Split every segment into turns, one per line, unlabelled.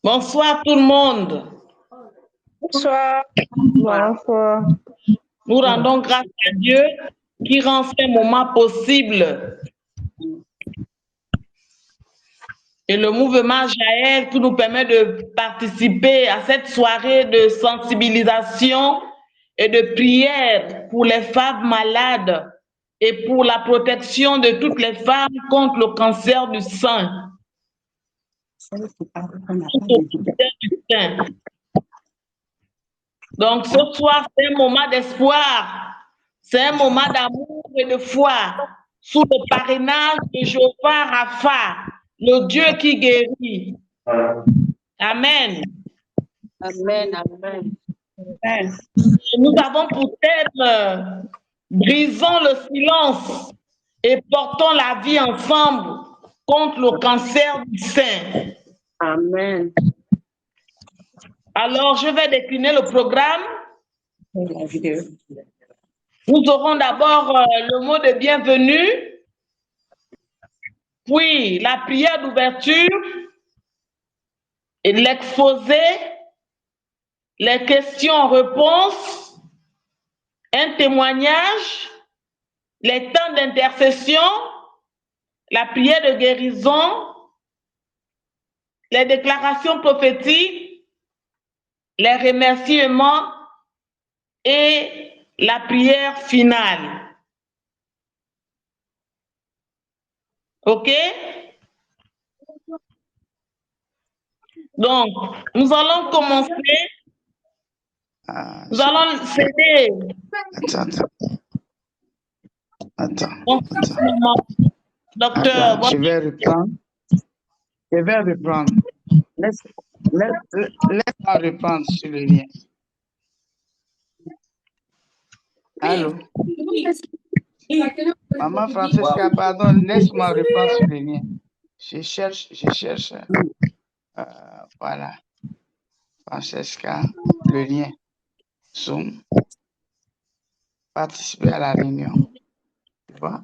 Bonsoir tout le monde.
Bonsoir.
Bonsoir.
Nous rendons grâce à Dieu qui rend ce moment possible. Et le mouvement Jaël qui nous permet de participer à cette soirée de sensibilisation et de prière pour les femmes malades et pour la protection de toutes les femmes contre le cancer du sein. Donc ce soir, c'est un moment d'espoir, c'est un moment d'amour et de foi sous le parrainage de Jéhovah Rapha, le Dieu qui guérit. Amen.
Amen, amen.
Amen. Nous avons pour thème brisons le silence et portons la vie ensemble contre le cancer du sein.
Amen.
Alors, je vais décliner le programme. Nous aurons d'abord le mot de bienvenue, puis la prière d'ouverture et l'exposé, les questions-réponses, un témoignage, les temps d'intercession, la prière de guérison, les déclarations prophétiques, les remerciements et la prière finale. OK? Donc, nous allons commencer. Nous allons céder.
Attends.
Docteur,
attends, je vais reprendre. Laisse-moi reprendre sur le lien. Allô? Maman Francesca, pardon, laisse-moi reprendre sur le lien. Je cherche. Voilà. Francesca, le lien. Zoom. Participer à la réunion. Tu vois?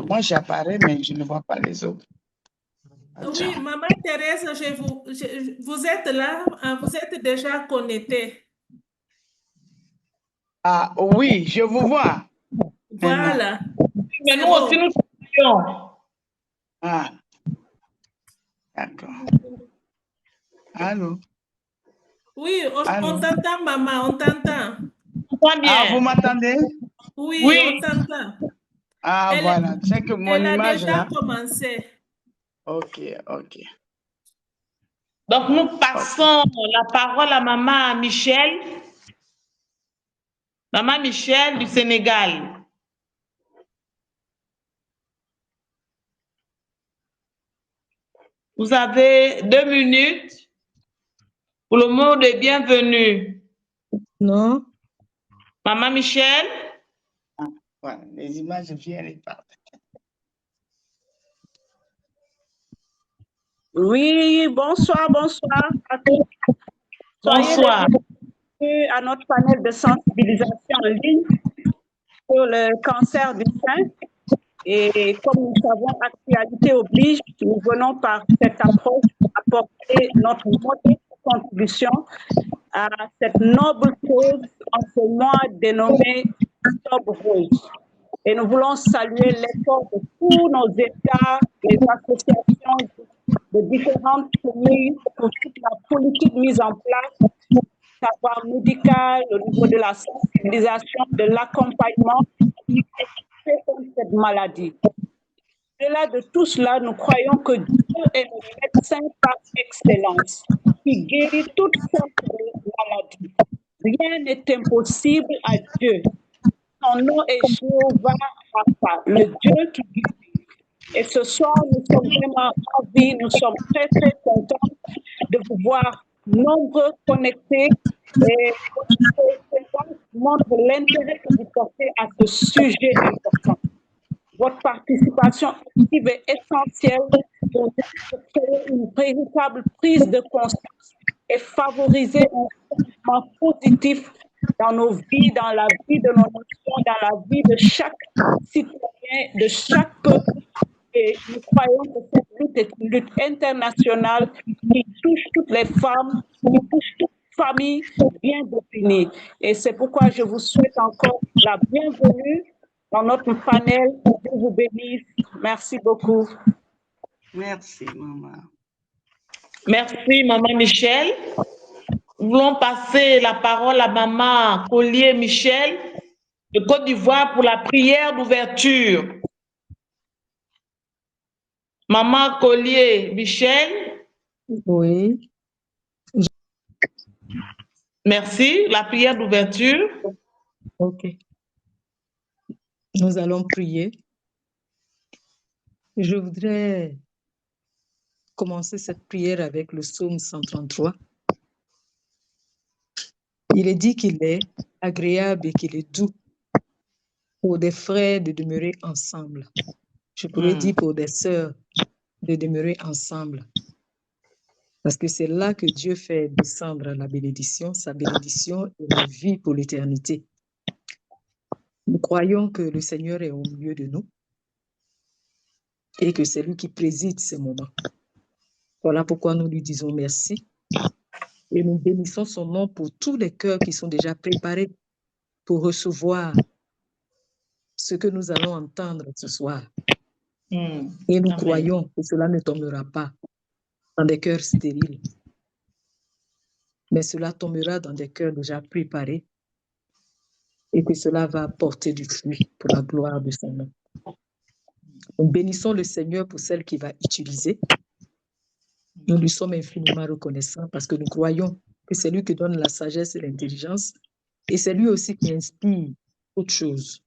Moi, j'apparais, mais je ne vois pas les autres. Attends.
Oui, Maman Thérèse, vous êtes là, vous êtes déjà connectée.
Ah oui, je vous vois.
Voilà.
Mais nous aussi, nous sommes.
Ah, d'accord. Allô?
Oui, on t'entend, maman, on t'entend.
Ah, vous m'entendez?
Oui,
Oui.
on t'entend.
Ah, voilà. C'est que mon image
Elle a
là.
déjà commencé.
Ok.
Donc, nous passons la parole à Maman Michel. Maman Michel du Sénégal. Vous avez 2 minutes pour le mot de bienvenue.
Non.
Maman Michel.
Ah, voilà, les images viennent et partent.
Oui, bonsoir à tous.
Bonsoir.
Bienvenue à notre panel de sensibilisation en ligne sur le cancer du sein. Et comme nous savons, actualité oblige, nous venons par cette approche apporter notre modeste contribution à cette noble cause en ce mois dénommé Octobre Rose. Et nous voulons saluer l'effort de tous nos États, les associations de différentes familles pour toute la politique mise en place, savoir médical, au niveau de la sensibilisation, de l'accompagnement contre cette maladie. Au-delà de tout cela, nous croyons que Dieu est le médecin par excellence, qui guérit toutes sortes de maladies. Rien n'est impossible à Dieu. Son nom est Jéhovah Rapha, le Dieu qui guérit. Et ce soir, nous sommes vraiment ravis, nous sommes très, très contents de vous voir nombreux connectés et votre présence montre l'intérêt que vous portez à ce sujet important. Votre participation active est essentielle pour créer une véritable prise de conscience et favoriser un changement positif dans nos vies, dans la vie de nos nations, dans la vie de chaque citoyen, de chaque peuple. Et nous croyons que cette lutte est une lutte internationale qui touche toutes les femmes, qui touche toute famille bien définie. Et c'est pourquoi je vous souhaite encore la bienvenue dans notre panel. Dieu vous bénisse. Merci beaucoup.
Merci, maman.
Merci, maman Michel. Nous voulons passer la parole à maman Collier Michel de Côte d'Ivoire pour la prière d'ouverture. Maman Collier Michel.
Oui.
Merci. La prière d'ouverture.
OK. Nous allons prier. Je voudrais commencer cette prière avec le psaume 133. Il est dit qu'il est agréable et qu'il est doux pour des frères de demeurer ensemble. Je pourrais dire pour des sœurs de demeurer ensemble. Parce que c'est là que Dieu fait descendre la bénédiction, sa bénédiction et la vie pour l'éternité. Nous croyons que le Seigneur est au milieu de nous et que c'est lui qui préside ces moments. Voilà pourquoi nous lui disons merci et nous bénissons son nom pour tous les cœurs qui sont déjà préparés pour recevoir ce que nous allons entendre ce soir. Et nous croyons que cela ne tombera pas dans des cœurs stériles, mais cela tombera dans des cœurs déjà préparés et que cela va porter du fruit pour la gloire de son nom. Nous bénissons le Seigneur pour celle qu'il va utiliser. Nous lui sommes infiniment reconnaissants parce que nous croyons que c'est lui qui donne la sagesse et l'intelligence et c'est lui aussi qui inspire autre chose.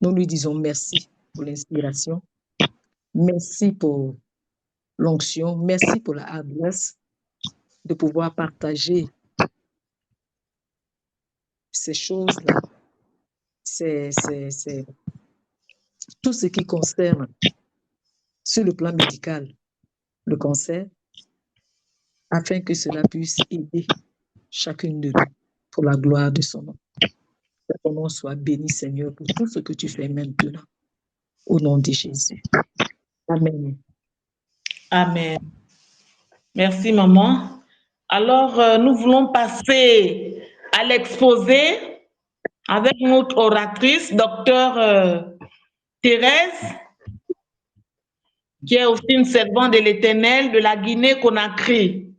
Nous lui disons merci pour l'inspiration, merci pour l'onction, merci pour la hardiesse de pouvoir partager ces choses-là. C'est tout ce qui concerne sur le plan médical le cancer, afin que cela puisse aider chacune de nous pour la gloire de son nom. Que ton nom soit béni, Seigneur, pour tout ce que tu fais maintenant. Au nom de Jésus. Amen.
Amen. Merci, maman. Alors, nous voulons passer à l'exposé avec notre oratrice, docteur Thérèse, qui est aussi une servante de l'Éternel de la Guinée-Conakry.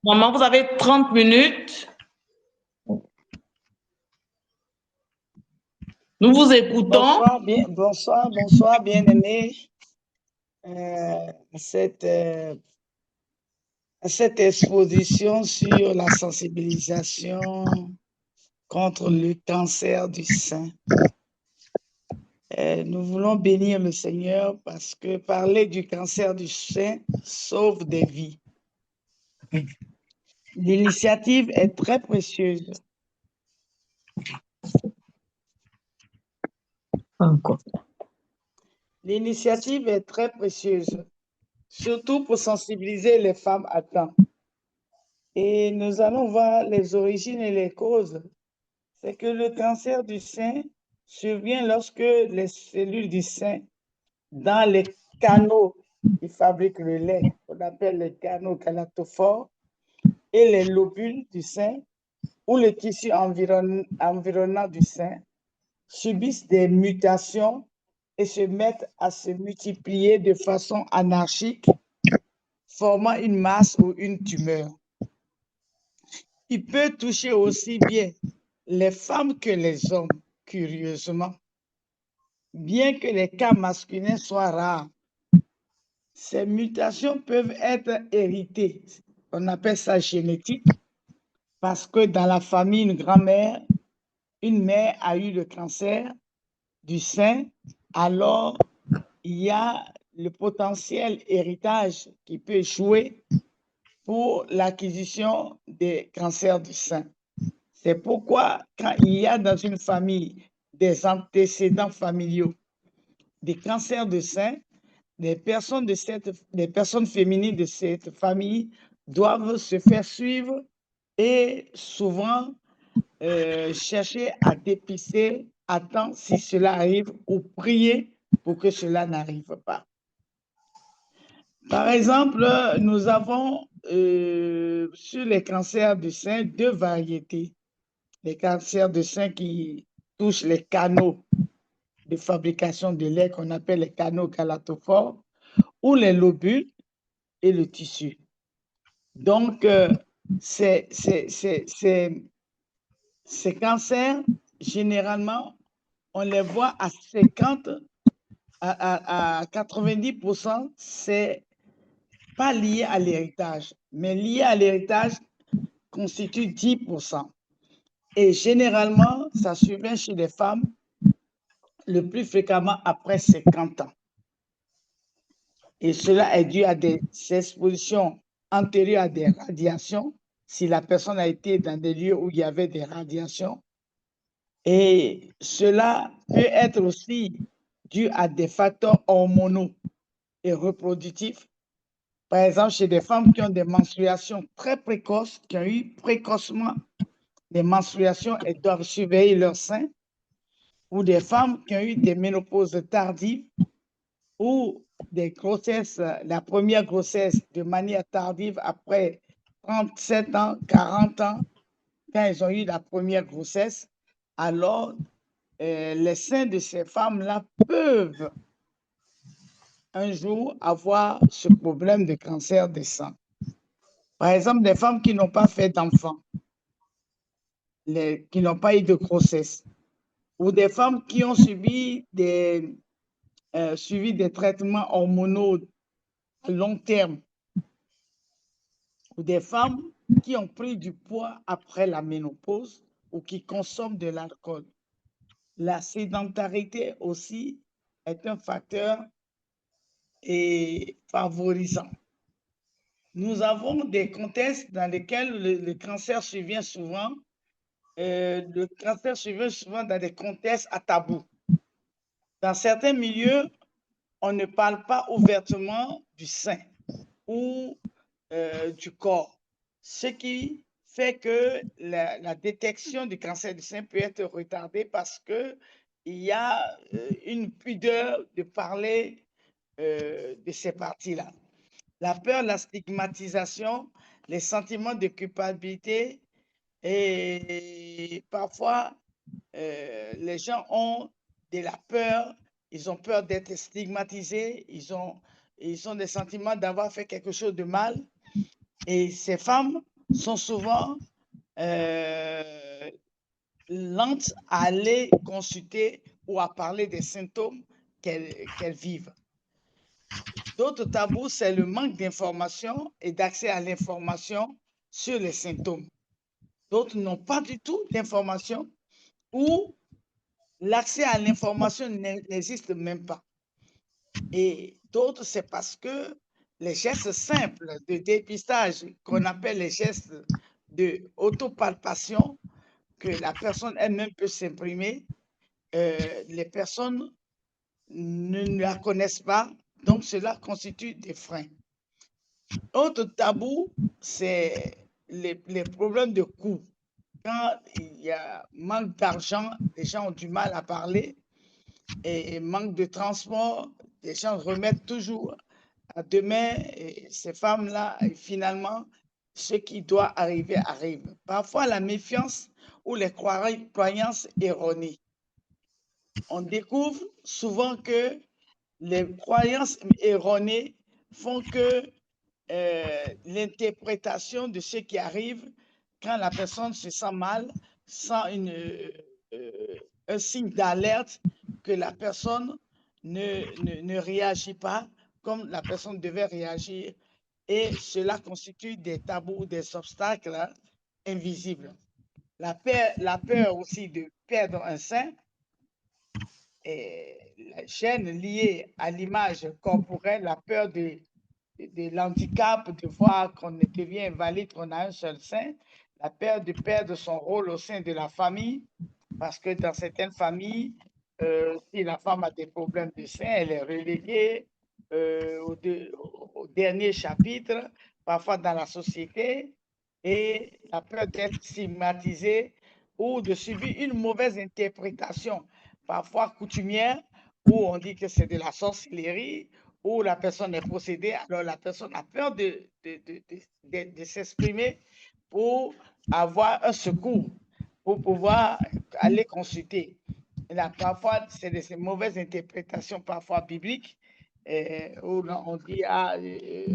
Maman, vous avez 30 minutes. Nous vous écoutons.
Bonsoir, bien-aimés. Cette exposition sur la sensibilisation contre le cancer du sein. Nous voulons bénir le Seigneur parce que parler du cancer du sein sauve des vies. L'initiative est très précieuse.
Encore.
L'initiative est très précieuse, surtout pour sensibiliser les femmes à temps. Et nous allons voir les origines et les causes. C'est que le cancer du sein survient lorsque les cellules du sein, dans les canaux qui fabriquent le lait, qu'on appelle les canaux galactophores, et les lobules du sein, ou le tissu environnant du sein, subissent des mutations et se mettent à se multiplier de façon anarchique, formant une masse ou une tumeur. Il peut toucher aussi bien les femmes que les hommes, curieusement. Bien que les cas masculins soient rares, ces mutations peuvent être héritées. On appelle ça génétique, parce que dans la famille, une grand-mère, une mère a eu le cancer du sein, alors il y a le potentiel héritage qui peut jouer pour l'acquisition des cancers du sein. C'est pourquoi quand il y a dans une famille des antécédents familiaux, des cancers de sein, les personnes féminines de cette famille doivent se faire suivre et souvent chercher à dépister à temps si cela arrive ou prier pour que cela n'arrive pas. Par exemple, nous avons sur les cancers du sein 2 variétés. Les cancers du sein qui touchent les canaux de fabrication de lait qu'on appelle les canaux galactophores ou les lobules et le tissu. Donc, ces cancers, généralement, on les voit à 50 à 90%, c'est pas lié à l'héritage, mais lié à l'héritage constitue 10%. Et généralement, ça survient chez les femmes le plus fréquemment après 50 ans. Et cela est dû à des expositions antérieures à des radiations, si la personne a été dans des lieux où il y avait des radiations. Et cela peut être aussi dû à des facteurs hormonaux et reproductifs. Par exemple, chez des femmes qui ont des menstruations très précoces, qui ont eu précocement des menstruations et doivent surveiller leur sein, ou des femmes qui ont eu des ménopauses tardives ou des grossesses, la première grossesse de manière tardive après 37 ans, 40 ans, quand elles ont eu la première grossesse, alors les seins de ces femmes-là peuvent un jour avoir ce problème de cancer des seins. Par exemple, des femmes qui n'ont pas fait d'enfants, qui n'ont pas eu de grossesse, ou des femmes qui ont suivi des traitements hormonaux à long terme, ou des femmes qui ont pris du poids après la ménopause ou qui consomment de l'alcool. La sédentarité aussi est un facteur favorisant. Nous avons des contextes dans lesquels le cancer survient souvent. Le cancer survient souvent dans des contextes à tabou. Dans certains milieux, on ne parle pas ouvertement du sein ou du corps, ce qui fait que la détection du cancer du sein peut être retardée parce qu'il y a une pudeur de parler de ces parties-là. La peur, la stigmatisation, les sentiments de culpabilité et parfois les gens ont de la peur, ils ont peur d'être stigmatisés, ils ont des sentiments d'avoir fait quelque chose de mal. Et ces femmes sont souvent lentes à aller consulter ou à parler des symptômes qu'elles vivent. D'autres tabous, c'est le manque d'information et d'accès à l'information sur les symptômes. D'autres n'ont pas du tout d'information ou l'accès à l'information n'existe même pas. Et d'autres, c'est parce que les gestes simples de dépistage qu'on appelle les gestes de autopalpation, que la personne elle-même peut s'imprimer, les personnes ne la connaissent pas, donc cela constitue des freins. Autre tabou, c'est les problèmes de coût. Quand il y a manque d'argent, les gens ont du mal à parler, et manque de transport, les gens remettent toujours à demain, et ces femmes-là, finalement, ce qui doit arriver arrive. Parfois, la méfiance ou les croyances erronées. On découvre souvent que les croyances erronées font que l'interprétation de ce qui arrive quand la personne se sent mal, sent un signe d'alerte que la personne ne réagit pas comme la personne devait réagir, et cela constitue des tabous, des obstacles invisibles. La peur aussi de perdre un sein, et la gêne liée à l'image corporelle, la peur de l'handicap, de voir qu'on devient invalide, qu'on a un seul sein, la peur de perdre son rôle au sein de la famille, parce que dans certaines familles, si la femme a des problèmes de sein, elle est reléguée au dernier chapitre, parfois dans la société, et la peur d'être stigmatisée ou de subir une mauvaise interprétation, parfois coutumière où on dit que c'est de la sorcellerie, où la personne est possédée, alors la personne a peur de s'exprimer pour avoir un secours, pour pouvoir aller consulter. Et là, parfois, c'est des mauvaises interprétations, parfois bibliques, où on dit,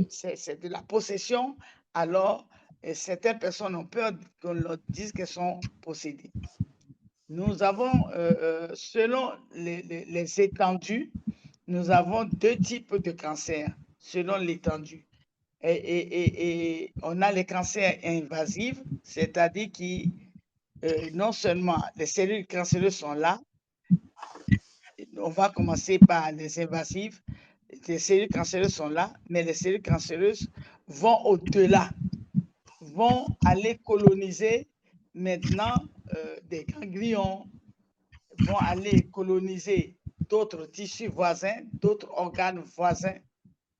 c'est de la possession, alors certaines personnes ont peur qu'on leur dise qu'elles sont possédées. Nous avons, selon les étendues, nous avons 2 types de cancers, selon l'étendue. Et on a les cancers invasifs, c'est-à-dire que non seulement les cellules cancéreuses sont là, on va commencer par les invasifs, les cellules cancéreuses sont là, mais les cellules cancéreuses vont au-delà, vont aller coloniser maintenant des ganglions, vont aller coloniser d'autres tissus voisins, d'autres organes voisins.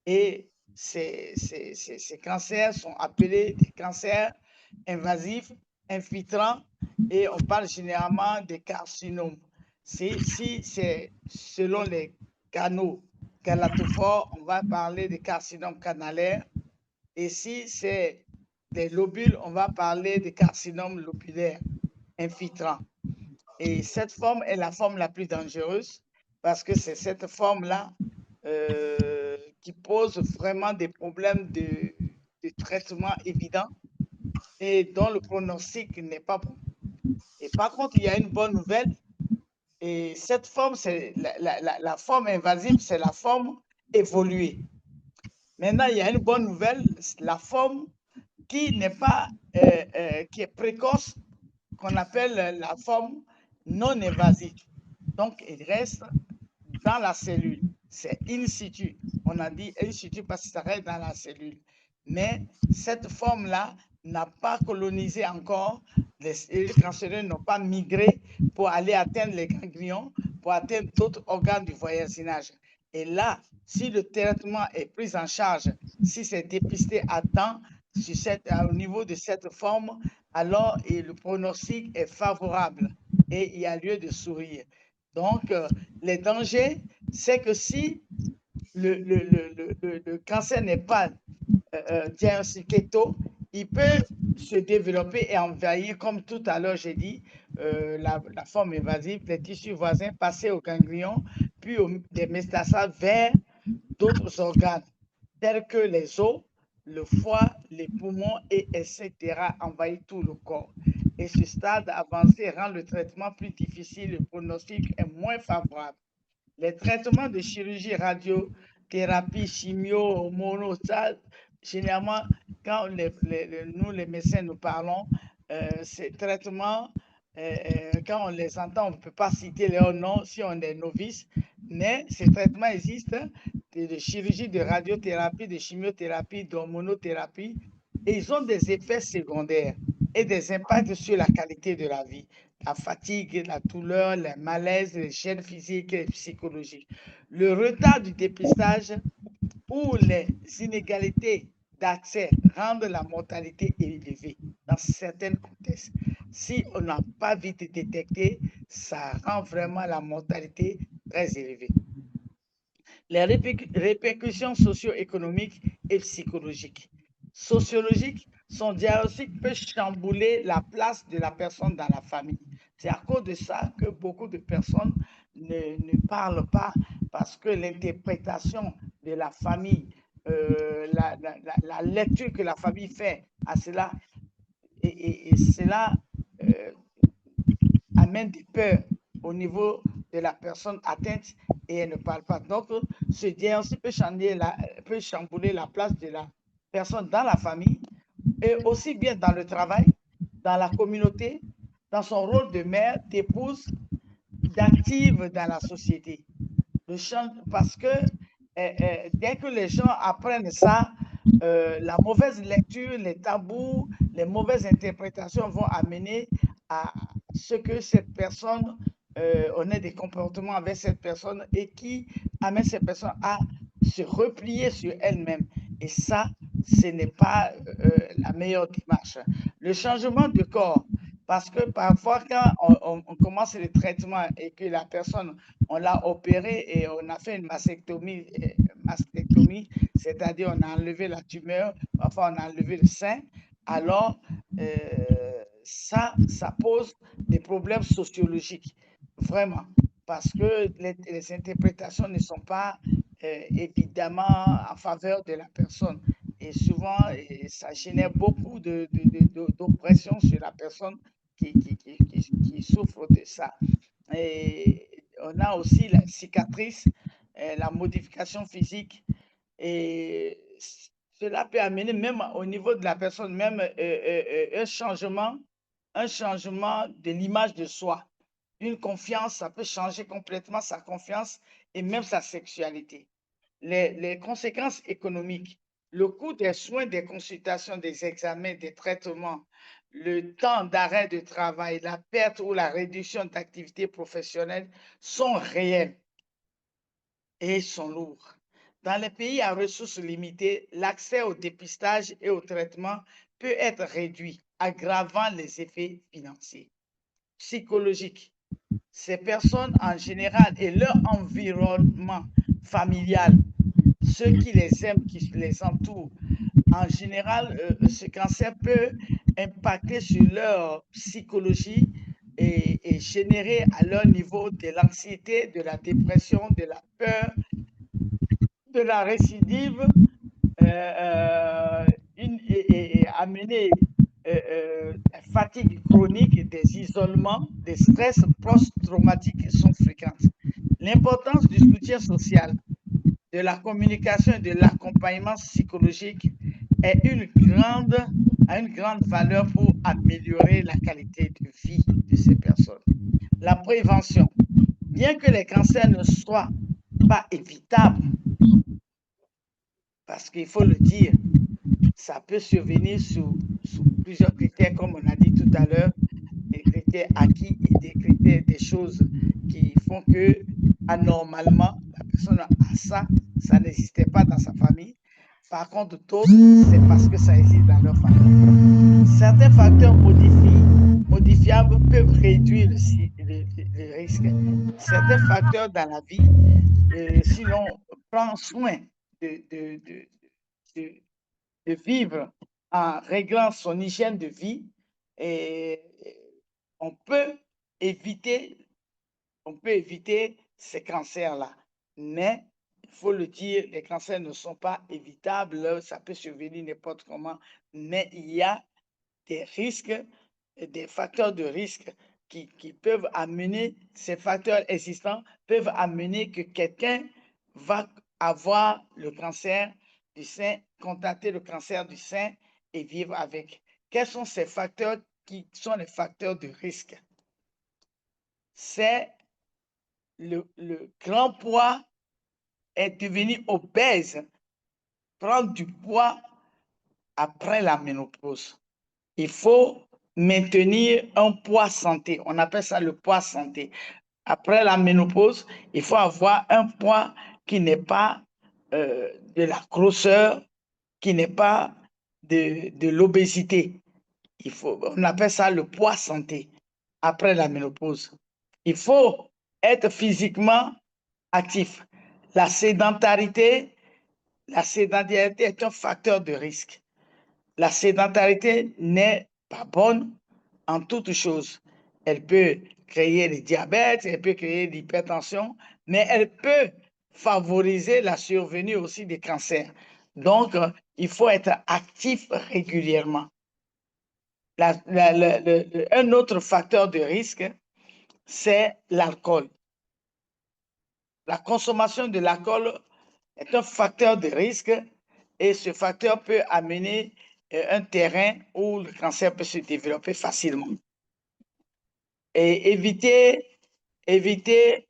Et ces cancers sont appelés des cancers invasifs, infiltrants, et on parle généralement des carcinomes. Si c'est selon les canaux galactophores, on va parler des carcinomes canalaires. Et si c'est des lobules, on va parler des carcinomes lobulaires infiltrants. Et cette forme est la forme la plus dangereuse parce que c'est cette forme-là qui pose vraiment des problèmes de traitement évident et dont le pronostic n'est pas bon. Et par contre, il y a une bonne nouvelle. Et cette forme, c'est la forme invasive, c'est la forme évoluée. Maintenant, il y a une bonne nouvelle, la forme qui n'est pas, qui est précoce, qu'on appelle la forme non invasive. Donc, il reste dans la cellule. C'est in situ. On a dit in situ parce que ça reste dans la cellule. Mais cette forme-là n'a pas colonisé encore, les cellules cancéreuses n'ont pas migré pour aller atteindre les ganglions, pour atteindre d'autres organes du voisinage. Et là, si le traitement est pris en charge, si c'est dépisté à temps au niveau de cette forme, alors le pronostic est favorable et il y a lieu de sourire. Donc, les dangers, c'est que si le cancer n'est pas diagnostiqué tôt, il peut se développer et envahir, comme tout à l'heure j'ai dit, la forme invasive, les tissus voisins, passer au ganglion, puis des métastases vers d'autres organes, tels que les os, le foie, les poumons, etc., envahir tout le corps. Et ce stade avancé rend le traitement plus difficile, le pronostic est moins favorable. Les traitements de chirurgie, radiothérapie, chimio, hormonaux, ça, généralement, quand nous, les médecins, nous parlons, ces traitements, quand on les entend, on ne peut pas citer leurs noms si on est novice, mais ces traitements existent, de chirurgie, de radiothérapie, de chimiothérapie, d'hormonothérapie, et ils ont des effets secondaires et des impacts sur la qualité de la vie, la fatigue, la douleur, les malaises, les gènes physiques et psychologiques. Le retard du dépistage ou les inégalités d'accès rendent la mortalité élevée dans certains contextes. Si on n'a pas vite détecté, ça rend vraiment la mortalité très élevée. Les répercussions socio-économiques et psychologiques. Sociologiques, son diagnostic peut chambouler la place de la personne dans la famille. C'est à cause de ça que beaucoup de personnes ne parlent pas, parce que l'interprétation de la famille, la lecture que la famille fait à cela, et cela amène des peurs au niveau de la personne atteinte et elle ne parle pas. Donc, ce diagnostic peut chambouler la place de la personne dans la famille et aussi bien dans le travail, dans la communauté, dans son rôle de mère, d'épouse, d'active dans la société. Parce que dès que les gens apprennent ça, la mauvaise lecture, les tabous, les mauvaises interprétations vont amener à ce que cette personne, on ait des comportements avec cette personne et qui amène cette personne à se replier sur elle-même. Et ça, ce n'est pas la meilleure démarche. Le changement de corps, Parce que parfois, quand on commence le traitement et que la personne, on l'a opérée et on a fait une mastectomie, c'est-à-dire on a enlevé la tumeur, parfois on a enlevé le sein, alors ça pose des problèmes sociologiques, vraiment, parce que les interprétations ne sont pas évidemment en faveur de la personne. Et souvent, ça génère beaucoup d'oppression sur la personne qui souffre de ça. Et on a aussi la cicatrice, la modification physique. Et cela peut amener même au niveau de la personne, même un changement de l'image de soi. Une confiance, ça peut changer complètement sa confiance et même sa sexualité. Les conséquences économiques, le coût des soins, des consultations, des examens, des traitements, le temps d'arrêt de travail, la perte ou la réduction d'activité professionnelle sont réels et sont lourds. Dans les pays à ressources limitées, l'accès au dépistage et au traitement peut être réduit, aggravant les effets financiers. Psychologiques. Ces personnes en général et leur environnement familial, ceux qui les aiment, qui les entourent, en général, ce cancer peut impacter sur leur psychologie et générer à leur niveau de l'anxiété, de la dépression, de la peur, de la récidive, et amener fatigue chronique, des isolements, des stress post-traumatiques sont fréquentes. L'importance du soutien social, de la communication et de l'accompagnement psychologique a une grande valeur pour améliorer la qualité de vie de ces personnes. La prévention. Bien que les cancers ne soient pas évitables, parce qu'il faut le dire, ça peut survenir sous plusieurs critères, comme on a dit tout à l'heure, des critères acquis et des critères, des choses qui font que, anormalement, la personne a ça, ça n'existait pas dans sa famille. Par contre, d'autres, c'est parce que ça existe dans leur famille. Certains facteurs modifiables peuvent réduire le risque. Certains facteurs dans la vie, si l'on prend soin de vivre en réglant son hygiène de vie, et on peut éviter ces cancers-là. Mais il faut le dire, les cancers ne sont pas évitables, ça peut survenir n'importe comment, mais il y a des risques, des facteurs de risque qui peuvent amener, ces facteurs existants peuvent amener que quelqu'un va avoir le cancer du sein, contracter le cancer du sein et vivre avec. Quels sont ces facteurs qui sont les facteurs de risque? C'est le grand poids, est devenu obèse, prendre du poids après la ménopause. Il faut maintenir un poids santé. On appelle ça le poids santé. Après la ménopause, il faut avoir un poids qui n'est pas de la grosseur, qui n'est pas de l'obésité. On appelle ça le poids santé après la ménopause. Il faut être physiquement actif. La sédentarité est un facteur de risque. La sédentarité n'est pas bonne en toutes choses. Elle peut créer le diabète, elle peut créer l'hypertension, mais elle peut favoriser la survenue aussi des cancers. Donc, il faut être actif régulièrement. Un autre facteur de risque, c'est l'alcool. La consommation de l'alcool est un facteur de risque et ce facteur peut amener un terrain où le cancer peut se développer facilement. Et éviter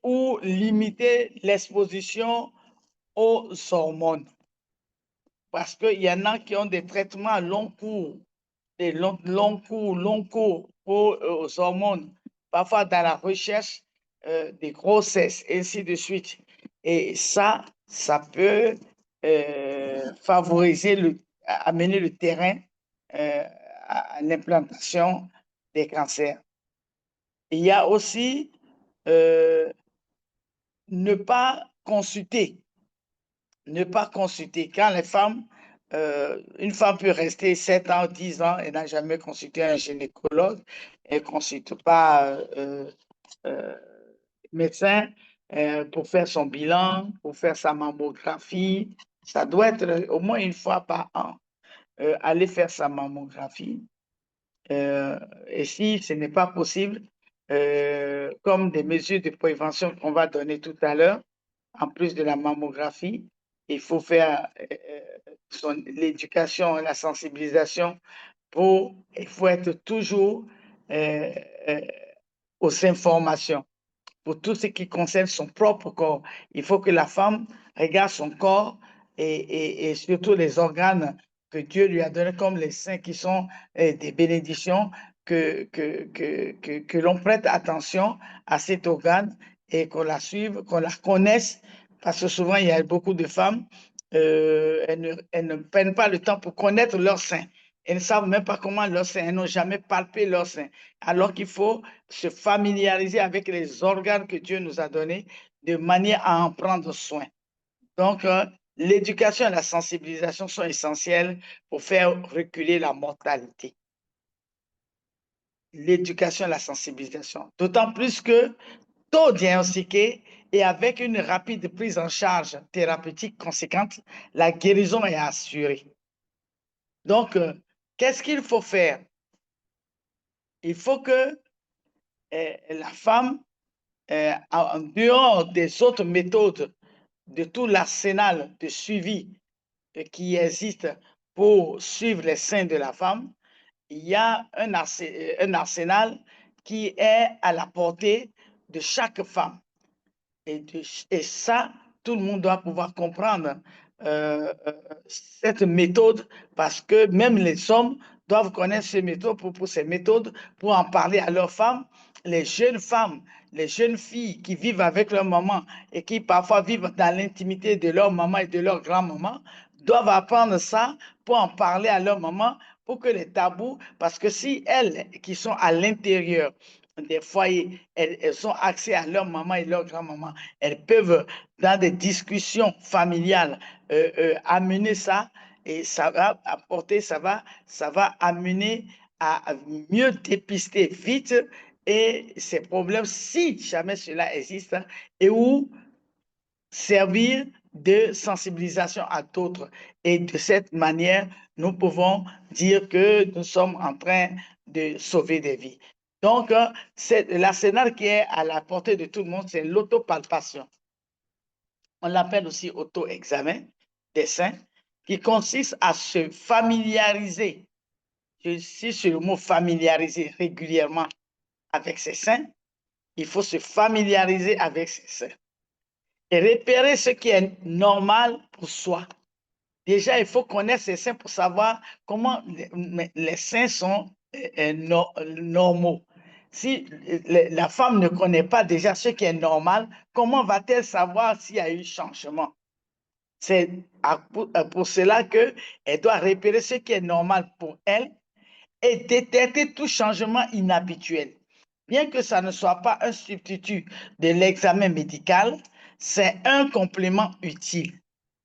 ou limiter l'exposition aux hormones. Parce qu'il y en a qui ont des traitements à long cours, des longs cours aux hormones, parfois dans la recherche des grossesses, et ainsi de suite. Et ça peut favoriser, amener le terrain à l'implantation des cancers. Il y a aussi ne pas consulter. Ne pas consulter. Quand les femmes, une femme peut rester 7 ans, 10 ans et n'a jamais consulté un gynécologue, elle ne consulte pas médecin pour faire son bilan, pour faire sa mammographie. Ça doit être au moins une fois par an. Aller faire sa mammographie. Et si ce n'est pas possible, comme des mesures de prévention qu'on va donner tout à l'heure, en plus de la mammographie, il faut faire l'éducation, la sensibilisation il faut être toujours aux informations pour tout ce qui concerne son propre corps. Il faut que la femme regarde son corps et surtout les organes que Dieu lui a donnés comme les seins qui sont des bénédictions, que l'on prête attention à cet organe et qu'on la suive, qu'on la connaisse, parce que souvent il y a beaucoup de femmes, elles ne prennent pas le temps pour connaître leurs seins. Elles ne savent même pas comment leurs seins, elles n'ont jamais palpé leurs seins, alors qu'il faut se familiariser avec les organes que Dieu nous a donnés de manière à en prendre soin. Donc, l'éducation et la sensibilisation sont essentielles pour faire reculer la mortalité. L'éducation et la sensibilisation. D'autant plus que tôt diagnostiqué et avec une rapide prise en charge thérapeutique conséquente, la guérison est assurée. Donc, qu'est-ce qu'il faut faire? Il faut que la femme, en dehors des autres méthodes, de tout l'arsenal de suivi qui existe pour suivre les seins de la femme, il y a un arsenal qui est à la portée de chaque femme. Et ça, tout le monde doit pouvoir comprendre cette méthode parce que même les hommes doivent connaître ces méthodes pour en parler à leurs femmes. Les jeunes filles qui vivent avec leur maman et qui parfois vivent dans l'intimité de leur maman et de leur grand-maman doivent apprendre ça pour en parler à leur maman pour que les tabous, parce que si elles qui sont à l'intérieur des foyers, elles ont accès à leur maman et leur grand-maman, elles peuvent, dans des discussions familiales, amener ça et ça va apporter, ça va amener à mieux dépister vite et ces problèmes, si jamais cela existe, et où servir de sensibilisation à d'autres. Et de cette manière, nous pouvons dire que nous sommes en train de sauver des vies. Donc, l'arsenal qui est à la portée de tout le monde, c'est l'autopalpation. On l'appelle aussi auto-examen des seins, qui consiste à se familiariser, j'insiste sur le mot familiariser régulièrement avec ses seins. Il faut se familiariser avec ses seins et repérer ce qui est normal pour soi. Déjà, il faut connaître ses seins pour savoir comment les seins sont normaux. Si la femme ne connaît pas déjà ce qui est normal, comment va-t-elle savoir s'il y a eu changement? C'est pour cela qu'elle doit repérer ce qui est normal pour elle et détecter tout changement inhabituel. Bien que ça ne soit pas un substitut de l'examen médical, c'est un complément utile.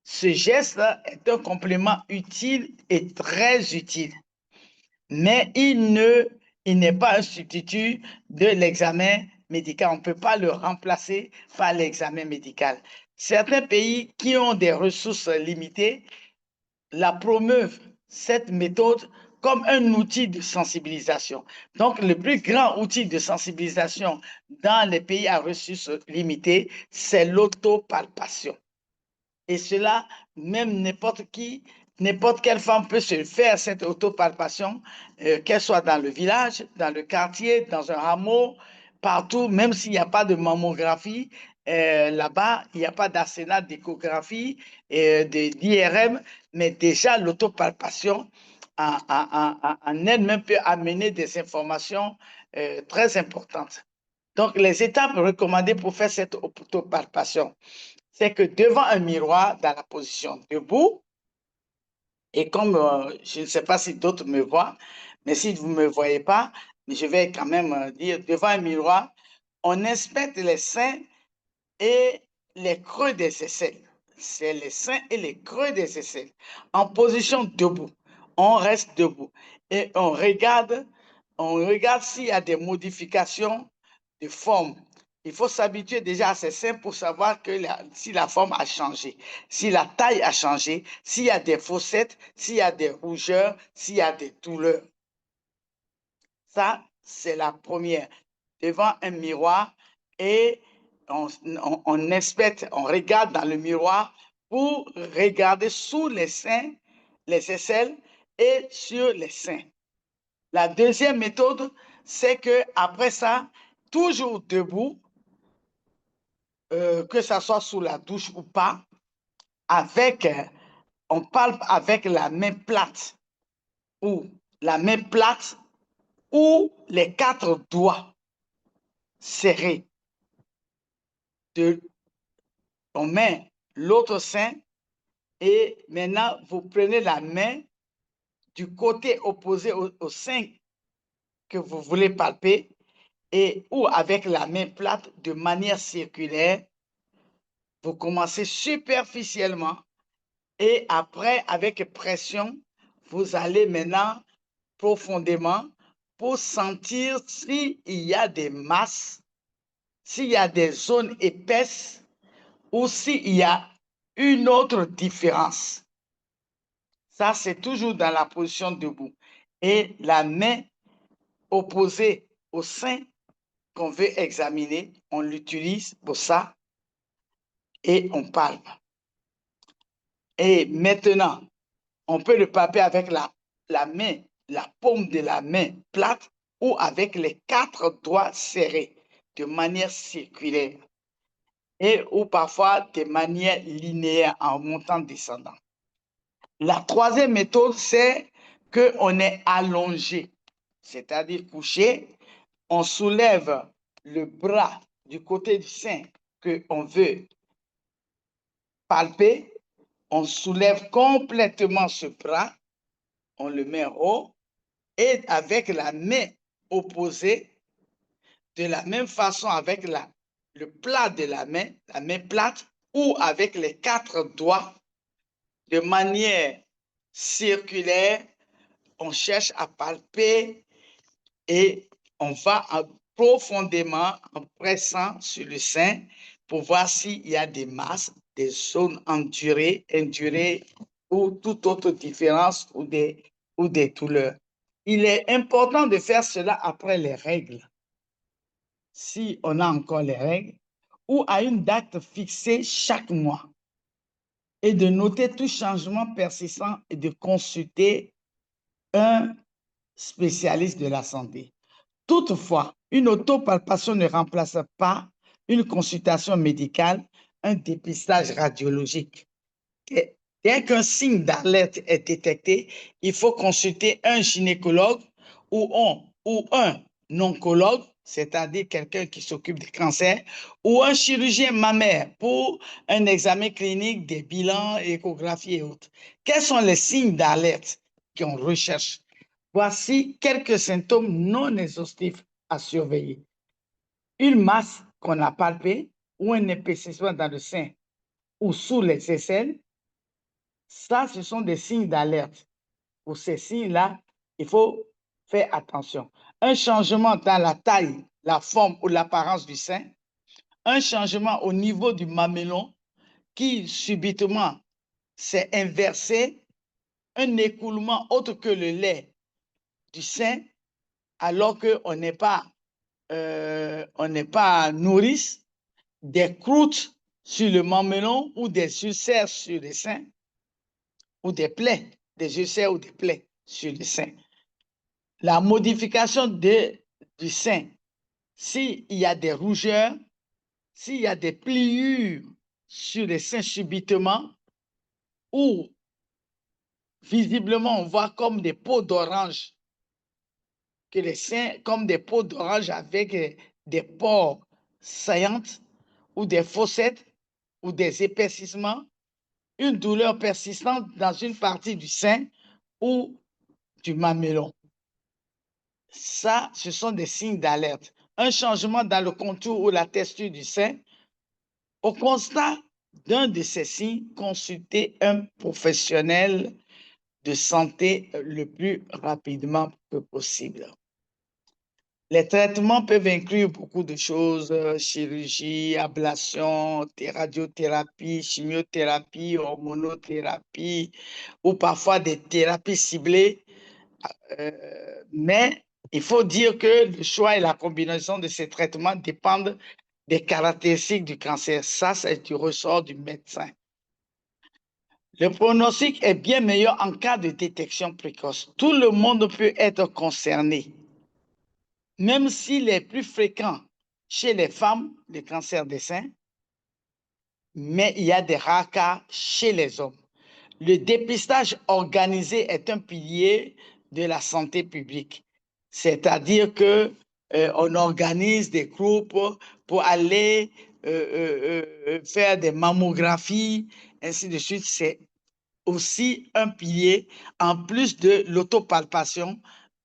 Ce geste est un complément utile et très utile, mais il n'est pas un substitut de l'examen médical. On ne peut pas le remplacer par l'examen médical. Certains pays qui ont des ressources limitées la promeuvent, cette méthode, comme un outil de sensibilisation. Donc, le plus grand outil de sensibilisation dans les pays à ressources limitées, c'est l'autopalpation. Et cela, même n'importe quelle femme peut se faire cette autopalpation, qu'elle soit dans le village, dans le quartier, dans un hameau, partout, même s'il n'y a pas de mammographie, là-bas, il n'y a pas d'arsenal d'échographie, d'IRM, mais déjà l'autopalpation en elle-même peut amener des informations très importantes. Donc, les étapes recommandées pour faire cette autopalpation, c'est que devant un miroir, dans la position debout, et comme je ne sais pas si d'autres me voient, mais si vous ne me voyez pas, mais je vais quand même dire, devant un miroir, on inspecte les seins et les creux des aisselles. C'est les seins et les creux des aisselles. En position debout, on reste debout et on regarde s'il y a des modifications de forme. Il faut s'habituer déjà à ces seins pour savoir que si la forme a changé, si la taille a changé, s'il y a des fossettes, s'il y a des rougeurs, s'il y a des douleurs. Ça, c'est la première. Devant un miroir et on inspecte, on regarde dans le miroir pour regarder sous les seins, les aisselles et sur les seins. La deuxième méthode, c'est que après ça, toujours debout, que ça soit sous la douche ou pas, on palpe avec la main plate ou les 4 doigts serrés. On met l'autre sein et maintenant vous prenez la main du côté opposé au sein que vous voulez palper ou avec la main plate de manière circulaire. Vous commencez superficiellement et après, avec pression, vous allez maintenant profondément pour sentir s'il y a des masses, s'il y a des zones épaisses ou s'il y a une autre différence. Ça, c'est toujours dans la position debout. Et la main opposée au sein qu'on veut examiner, on l'utilise pour ça et on palpe. Et maintenant, on peut le palper avec la main, la paume de la main plate ou avec les 4 doigts serrés de manière circulaire ou parfois de manière linéaire en montant, descendant. La troisième méthode, c'est qu'on est allongé, c'est-à-dire couché. On soulève le bras du côté du sein qu'on veut palper. On soulève complètement ce bras, on le met en haut et avec la main opposée, de la même façon avec le plat de la main plate ou avec les 4 doigts, de manière circulaire, on cherche à palper et on va profondément en pressant sur le sein pour voir s'il y a des masses, des zones indurées ou toute autre différence ou des douleurs. Il est important de faire cela après les règles, si on a encore les règles, ou à une date fixée chaque mois, et de noter tout changement persistant et de consulter un spécialiste de la santé. Toutefois, une autopalpation ne remplace pas une consultation médicale, un dépistage radiologique. Dès qu'un signe d'alerte est détecté, il faut consulter un gynécologue ou un oncologue, c'est-à-dire quelqu'un qui s'occupe des cancers, ou un chirurgien mammaire pour un examen clinique, des bilans, échographie et autres. Quels sont les signes d'alerte qu'on recherche? Voici quelques symptômes non exhaustifs à surveiller. Une masse qu'on a palpée ou un épaississement dans le sein ou sous les aisselles, ça, ce sont des signes d'alerte. Pour ces signes-là, il faut faire attention. Un changement dans la taille, la forme ou l'apparence du sein, un changement au niveau du mamelon qui subitement s'est inversé, un écoulement autre que le lait du sein, alors qu'on n'est pas nourrice, des croûtes sur le mamelon ou des ulcères sur les seins, ou des plaies, des ulcères ou des plaies sur le sein. La modification du sein, s'il y a des rougeurs, s'il y a des pliures sur les seins subitement, ou visiblement on voit comme des peaux d'orange, que les seins comme des peaux d'orange avec des pores saillantes, ou des fossettes, ou des épaississements, une douleur persistante dans une partie du sein ou du mamelon. ça, ce sont des signes d'alerte. Un changement dans le contour ou la texture du sein. Au constat d'un de ces signes, consultez un professionnel de santé le plus rapidement que possible. Les traitements peuvent inclure beaucoup de choses, chirurgie, ablation, radiothérapie, chimiothérapie, hormonothérapie, ou parfois des thérapies ciblées. Mais il faut dire que le choix et la combinaison de ces traitements dépendent des caractéristiques du cancer. Ça, c'est du ressort du médecin. Le pronostic est bien meilleur en cas de détection précoce. Tout le monde peut être concerné, même s'il est plus fréquent chez les femmes, le cancer des seins, mais il y a des rares cas chez les hommes. Le dépistage organisé est un pilier de la santé publique, c'est-à-dire que on organise des groupes pour aller faire des mammographies, ainsi de suite. C'est aussi un pilier, en plus de l'autopalpation.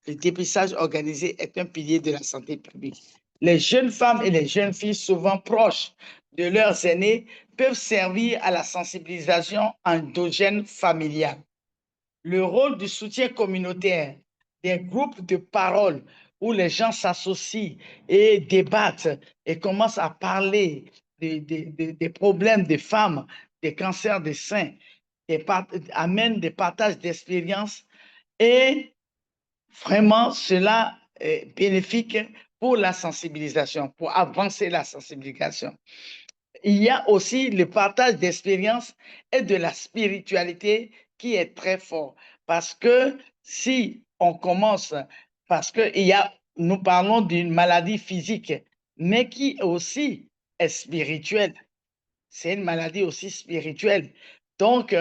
Le dépistage organisé est un pilier de la santé publique. Les jeunes femmes et les jeunes filles, souvent proches de leurs aînés, peuvent servir à la sensibilisation endogène familiale. Le rôle du soutien communautaire, des groupes de parole où les gens s'associent et débattent et commencent à parler des problèmes des femmes, des cancers des seins, amène des partages d'expériences et vraiment cela est bénéfique pour la sensibilisation, pour avancer la sensibilisation. Il y a aussi le partage d'expériences et de la spiritualité qui est très fort. Parce que si on commence, parce que nous parlons d'une maladie physique, mais qui aussi est spirituelle. C'est une maladie aussi spirituelle. Donc,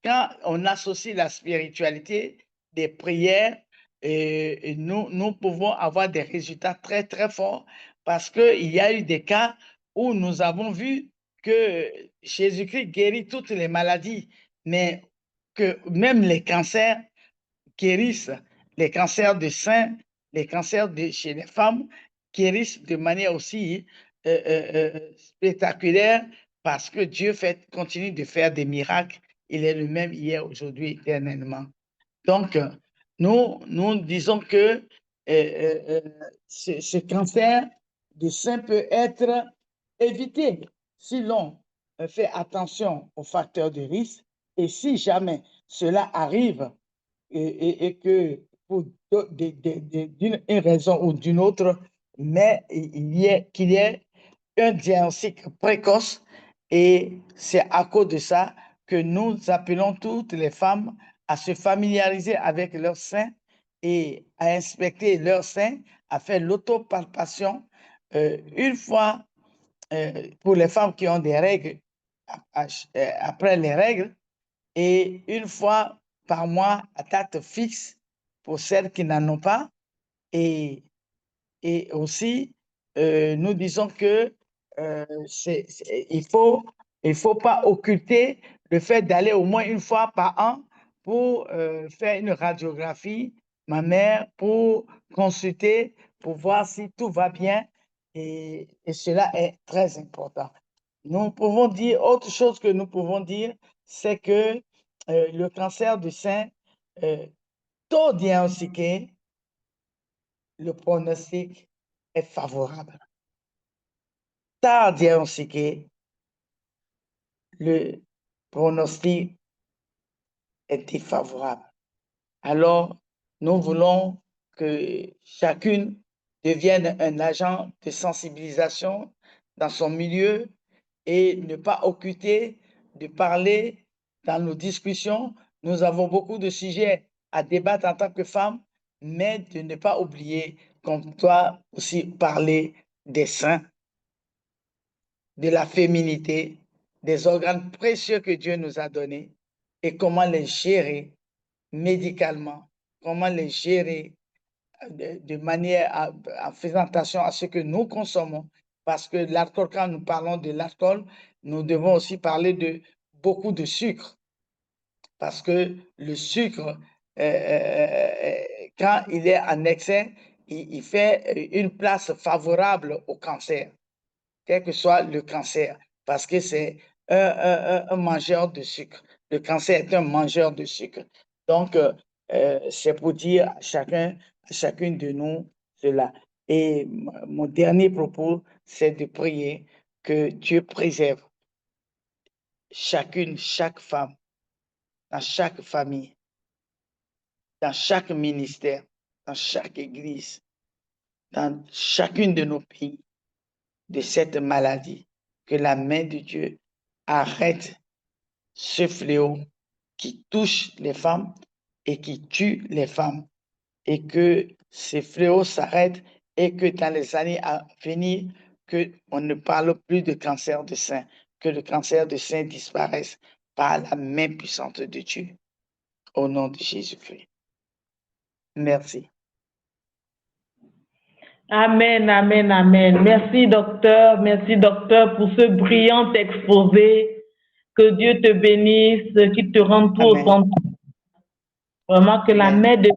quand on associe la spiritualité des prières, nous pouvons avoir des résultats très, très forts parce qu'il y a eu des cas où nous avons vu que Jésus-Christ guérit toutes les maladies, mais que même les cancers guérissent, les cancers de sein, les cancers chez les femmes guérissent de manière aussi spectaculaire parce que Dieu continue de faire des miracles. Il est le même hier, aujourd'hui, éternellement. Donc, nous disons que ce cancer du sein peut être évité si l'on fait attention aux facteurs de risque et si jamais cela arrive et que pour d'une raison ou d'une autre, mais qu'il y ait un diagnostic précoce et c'est à cause de ça que nous appelons toutes les femmes à se familiariser avec leurs seins et à inspecter leurs seins, à faire l'autopalpation une fois pour les femmes qui ont des règles après les règles et une fois par mois à date fixe pour celles qui n'en ont pas. Et aussi, nous disons que il faut pas occulter le fait d'aller au moins une fois par an pour faire une radiographie mammaire, pour consulter, pour voir si tout va bien. Et cela est très important. Nous pouvons dire, autre chose que nous pouvons dire, c'est que le cancer du sein, tôt diagnostiqué, le pronostic est favorable. Tard diagnostiqué, le pronostic est défavorable. Alors, nous voulons que chacune devienne un agent de sensibilisation dans son milieu et ne pas occulter de parler dans nos discussions. Nous avons beaucoup de sujets à débattre en tant que femmes, mais de ne pas oublier qu'on doit aussi parler des seins, de la féminité, des organes précieux que Dieu nous a donnés et comment les gérer médicalement, comment les gérer de manière en faisant attention à ce que nous consommons. Parce que l'alcool, quand nous parlons de l'alcool, nous devons aussi parler de beaucoup de sucre. Parce que le sucre, quand il est en excès, il fait une place favorable au cancer, quel que soit le cancer, parce que c'est un mangeur de sucre. Le cancer est un mangeur de sucre. Donc, c'est pour dire à chacune de nous cela. Et mon dernier propos, c'est de prier que Dieu préserve chaque femme, dans chaque famille, dans chaque ministère, dans chaque église, dans chacune de nos pays, de cette maladie. Que la main de Dieu arrête ce fléau qui touche les femmes et qui tue les femmes. Et que ces fléaux s'arrêtent et que dans les années à venir, qu'on ne parle plus de cancer du sein, que le cancer du sein disparaisse par la main puissante de Dieu. Au nom de Jésus-Christ. Merci.
Amen, amen, amen. Merci, docteur, pour ce brillant exposé. Que Dieu te bénisse, qu'il te rende tout au centre. Vraiment que la main de Dieu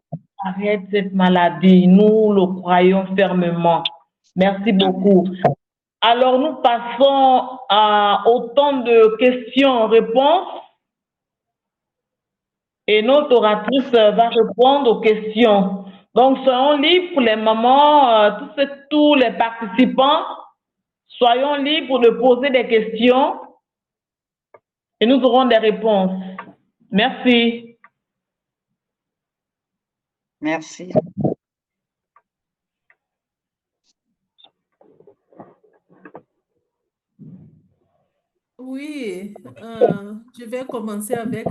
arrête cette maladie. Nous le croyons fermement. Merci beaucoup. Alors, nous passons au temps de questions-réponses. Et notre oratrice va répondre aux questions. Donc, soyons libres pour les mamans, tous les participants. Soyons libres de poser des questions et nous aurons des réponses. Merci.
Merci.
Oui, je vais commencer avec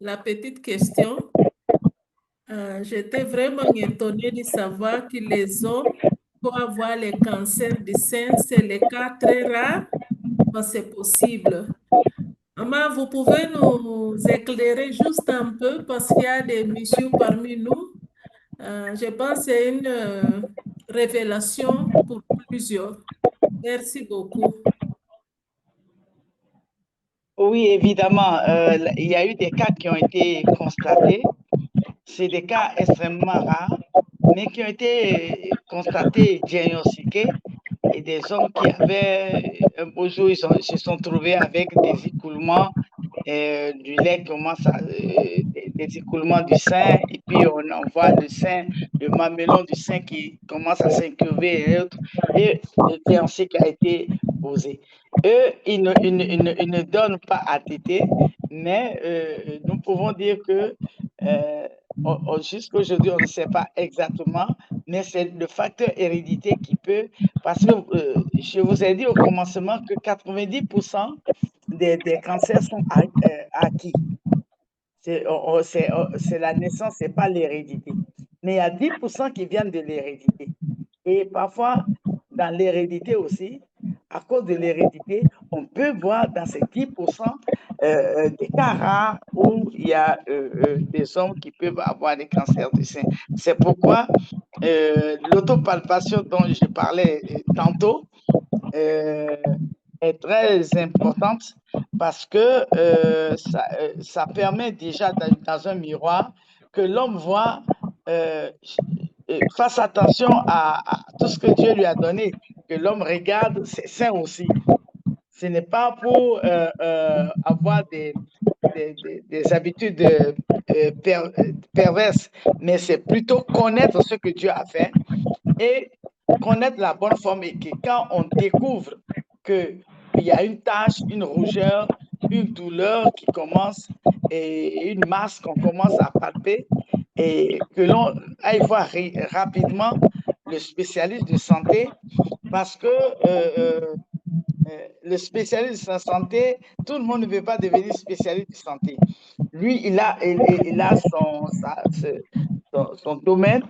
la petite question. J'étais vraiment étonnée de savoir que les hommes peuvent avoir les cancers du sein. C'est le cas très rare, mais c'est possible. Maman, vous pouvez nous éclairer juste un peu parce qu'il y a des messieurs parmi nous. Je pense que c'est une révélation pour plusieurs. Merci beaucoup.
Oui, évidemment, il y a eu des cas qui ont été constatés. C'est des cas extrêmement rares, mais qui ont été constatés, diagnostiqués, et des hommes qui avaient, un beau jour, ils se sont trouvés avec des écoulements du lait, des écoulements du sein, et puis on voit le sein, le mamelon du sein qui commence à s'incurver et le diagnostic qui a été posé. Eux, ils ne donnent pas à téter, mais nous pouvons dire que jusqu'à aujourd'hui, on ne sait pas exactement, mais c'est le facteur hérédité qui peut, parce que je vous ai dit au commencement que 90% des cancers sont acquis. C'est la naissance, ce n'est pas l'hérédité. Mais il y a 10% qui viennent de l'hérédité. Et parfois, dans l'hérédité aussi, à cause de l'hérédité, on peut voir dans ces 10% des cas rares où il y a des hommes qui peuvent avoir des cancers du sein. C'est pourquoi l'autopalpation dont je parlais tantôt est très importante parce que ça permet déjà dans un miroir que l'homme voit, fasse attention à tout ce que Dieu lui a donné, que l'homme regarde ses seins aussi. Ce n'est pas pour avoir des habitudes perverses, mais c'est plutôt connaître ce que Dieu a fait et connaître la bonne forme, et que quand on découvre qu'il y a une tache, une rougeur, une douleur qui commence et une masse qu'on commence à palper, et que l'on aille voir rapidement le spécialiste de santé, parce que le spécialiste de santé, tout le monde ne veut pas devenir spécialiste de santé. Lui, il a son domaine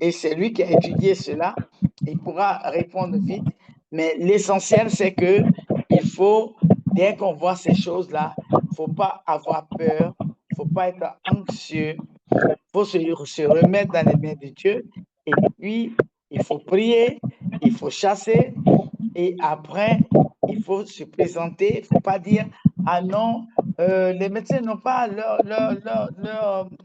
et c'est lui qui a étudié cela. Il pourra répondre vite, mais l'essentiel, c'est que il faut, dès qu'on voit ces choses-là, il ne faut pas avoir peur, il ne faut pas être anxieux, il faut se remettre dans les mains de Dieu, et puis il faut prier, il faut chasser, et après, il faut se présenter. Il ne faut pas dire « Ah non, les médecins n'ont pas leur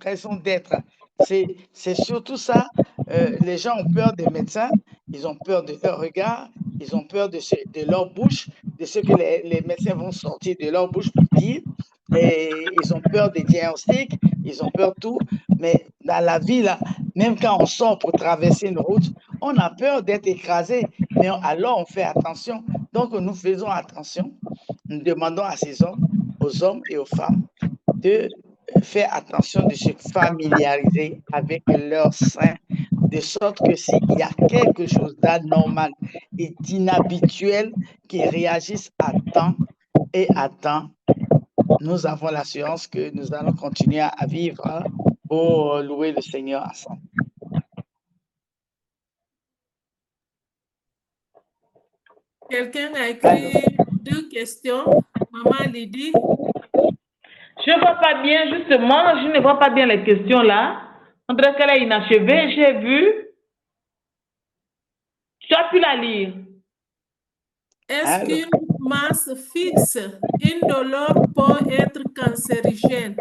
raison d'être ». C'est surtout ça, les gens ont peur des médecins, ils ont peur de leur regard, ils ont peur de leur bouche, de ce que les médecins vont sortir de leur bouche pour dire. Et ils ont peur des diagnostics, ils ont peur de tout. Mais dans la vie, là, même quand on sort pour traverser une route, on a peur d'être écrasé. Mais alors, on fait attention. Donc, nous faisons attention. Nous demandons à ces hommes, aux hommes et aux femmes, de faire attention, de se familiariser avec leur sein, de sorte que s'il y a quelque chose d'anormal et d'inhabituel qui réagisse à temps et à temps, nous avons l'assurance que nous allons continuer à vivre pour louer le Seigneur ensemble.
Quelqu'un a écrit 2 questions. Maman Lydie.
Je ne vois pas bien, justement, je ne vois pas bien les questions là. On dirait qu'elle est inachevée, j'ai vu. Tu as pu la lire.
Est-ce qu'une masse fixe, indolore, peut être cancérigène?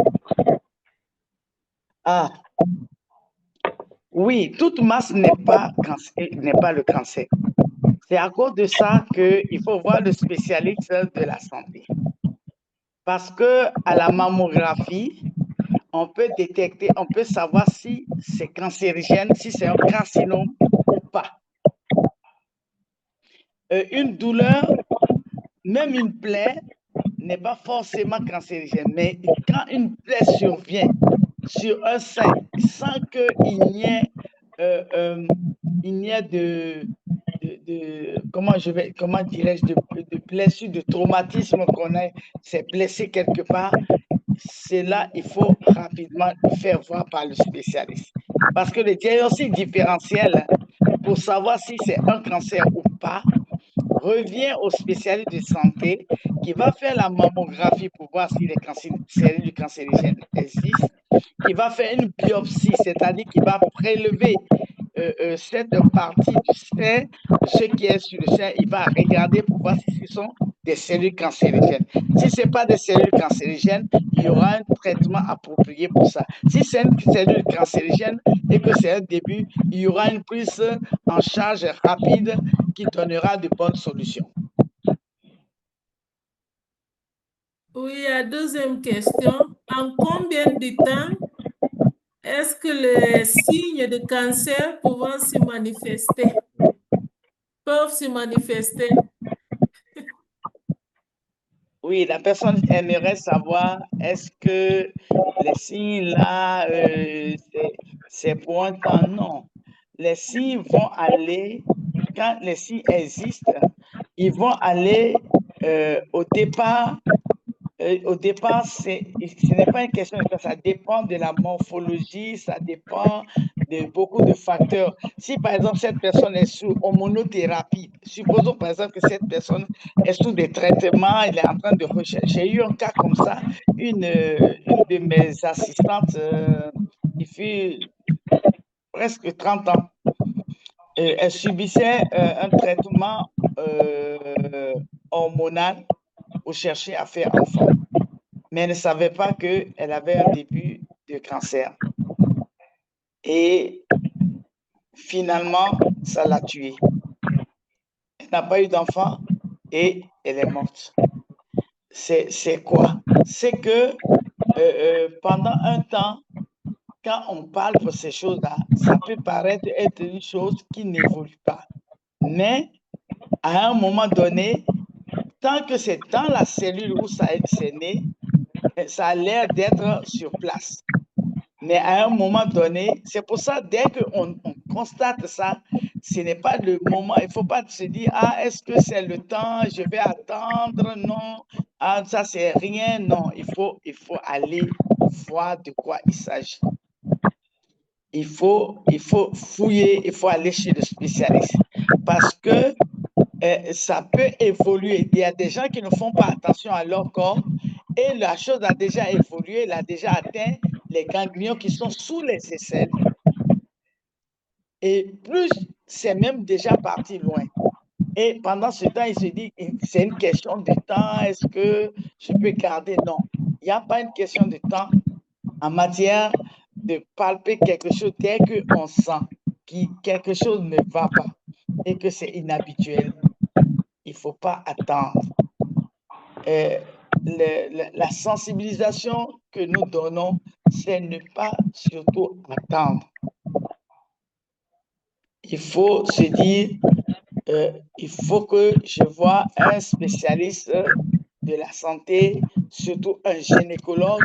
Ah, oui, toute masse n'est pas le cancer. C'est à cause de ça qu'il faut voir le spécialiste de la santé. Parce que à la mammographie, on peut détecter, on peut savoir si c'est cancérigène, si c'est un carcinome ou pas. Une douleur, même une plaie, n'est pas forcément cancérigène, mais quand une plaie survient sur un sein sans qu'il n'y ait, comment dirais-je, de blessure, de traumatisme qu'on s'est blessé quelque part, c'est là, il faut rapidement faire voir par le spécialiste. Parce que le diagnostic différentiel, pour savoir si c'est un cancer ou pas, revient au spécialiste de santé qui va faire la mammographie pour voir si les cellules cancérigènes existent. Il va faire une biopsie, c'est-à-dire qu'il va prélever cette partie du sein, ce qui est sur le sein, il va regarder pour voir si ce sont des cellules cancérigènes. Si ce n'est pas des cellules cancérigènes, il y aura un traitement approprié pour ça. Si c'est une cellule cancérigène et que c'est un début, il y aura une prise en charge rapide qui donnera de bonnes solutions.
Oui, la deuxième question. En combien de temps est-ce que les signes de cancer peuvent se manifester?
Oui, la personne aimerait savoir, est-ce que les signes là, c'est pour un temps? Non. Les signes vont aller, quand les signes existent, ils vont aller au départ, ce n'est pas une question de temps, ça dépend de la morphologie, ça dépend de beaucoup de facteurs. Si par exemple cette personne est sous hormonothérapie, supposons par exemple que cette personne est sous des traitements, elle est en train de rechercher. J'ai eu un cas comme ça, une de mes assistantes, qui fait presque 30 ans, elle subissait un traitement hormonal pour chercher à faire enfant. Mais elle ne savait pas qu'elle avait un début de cancer. Et finalement, ça l'a tuée. Elle n'a pas eu d'enfant et elle est morte. C'est quoi? C'est que pendant un temps, quand on parle de ces choses-là, ça peut paraître être une chose qui n'évolue pas. Mais à un moment donné, tant que c'est dans la cellule où c'est né, ça a l'air d'être sur place. Mais à un moment donné, c'est pour ça, dès qu'on constate ça, ce n'est pas le moment. Il ne faut pas se dire, ah, est-ce que c'est le temps, je vais attendre? Non, ah, ça, c'est rien. Non, il faut aller voir de quoi il s'agit. Il faut fouiller, il faut aller chez le spécialiste. Parce que ça peut évoluer. Il y a des gens qui ne font pas attention à leur corps et la chose a déjà évolué, elle a déjà atteint les ganglions qui sont sous les aisselles. Et plus, c'est même déjà parti loin. Et pendant ce temps, il se dit, c'est une question de temps, est-ce que je peux garder? Non, il n'y a pas une question de temps en matière de palper quelque chose dès qu'on sent quelque chose ne va pas et que c'est inhabituel, il ne faut pas attendre. La sensibilisation que nous donnons, c'est ne pas surtout attendre. Il faut se dire, il faut que je vois un spécialiste de la santé, surtout un gynécologue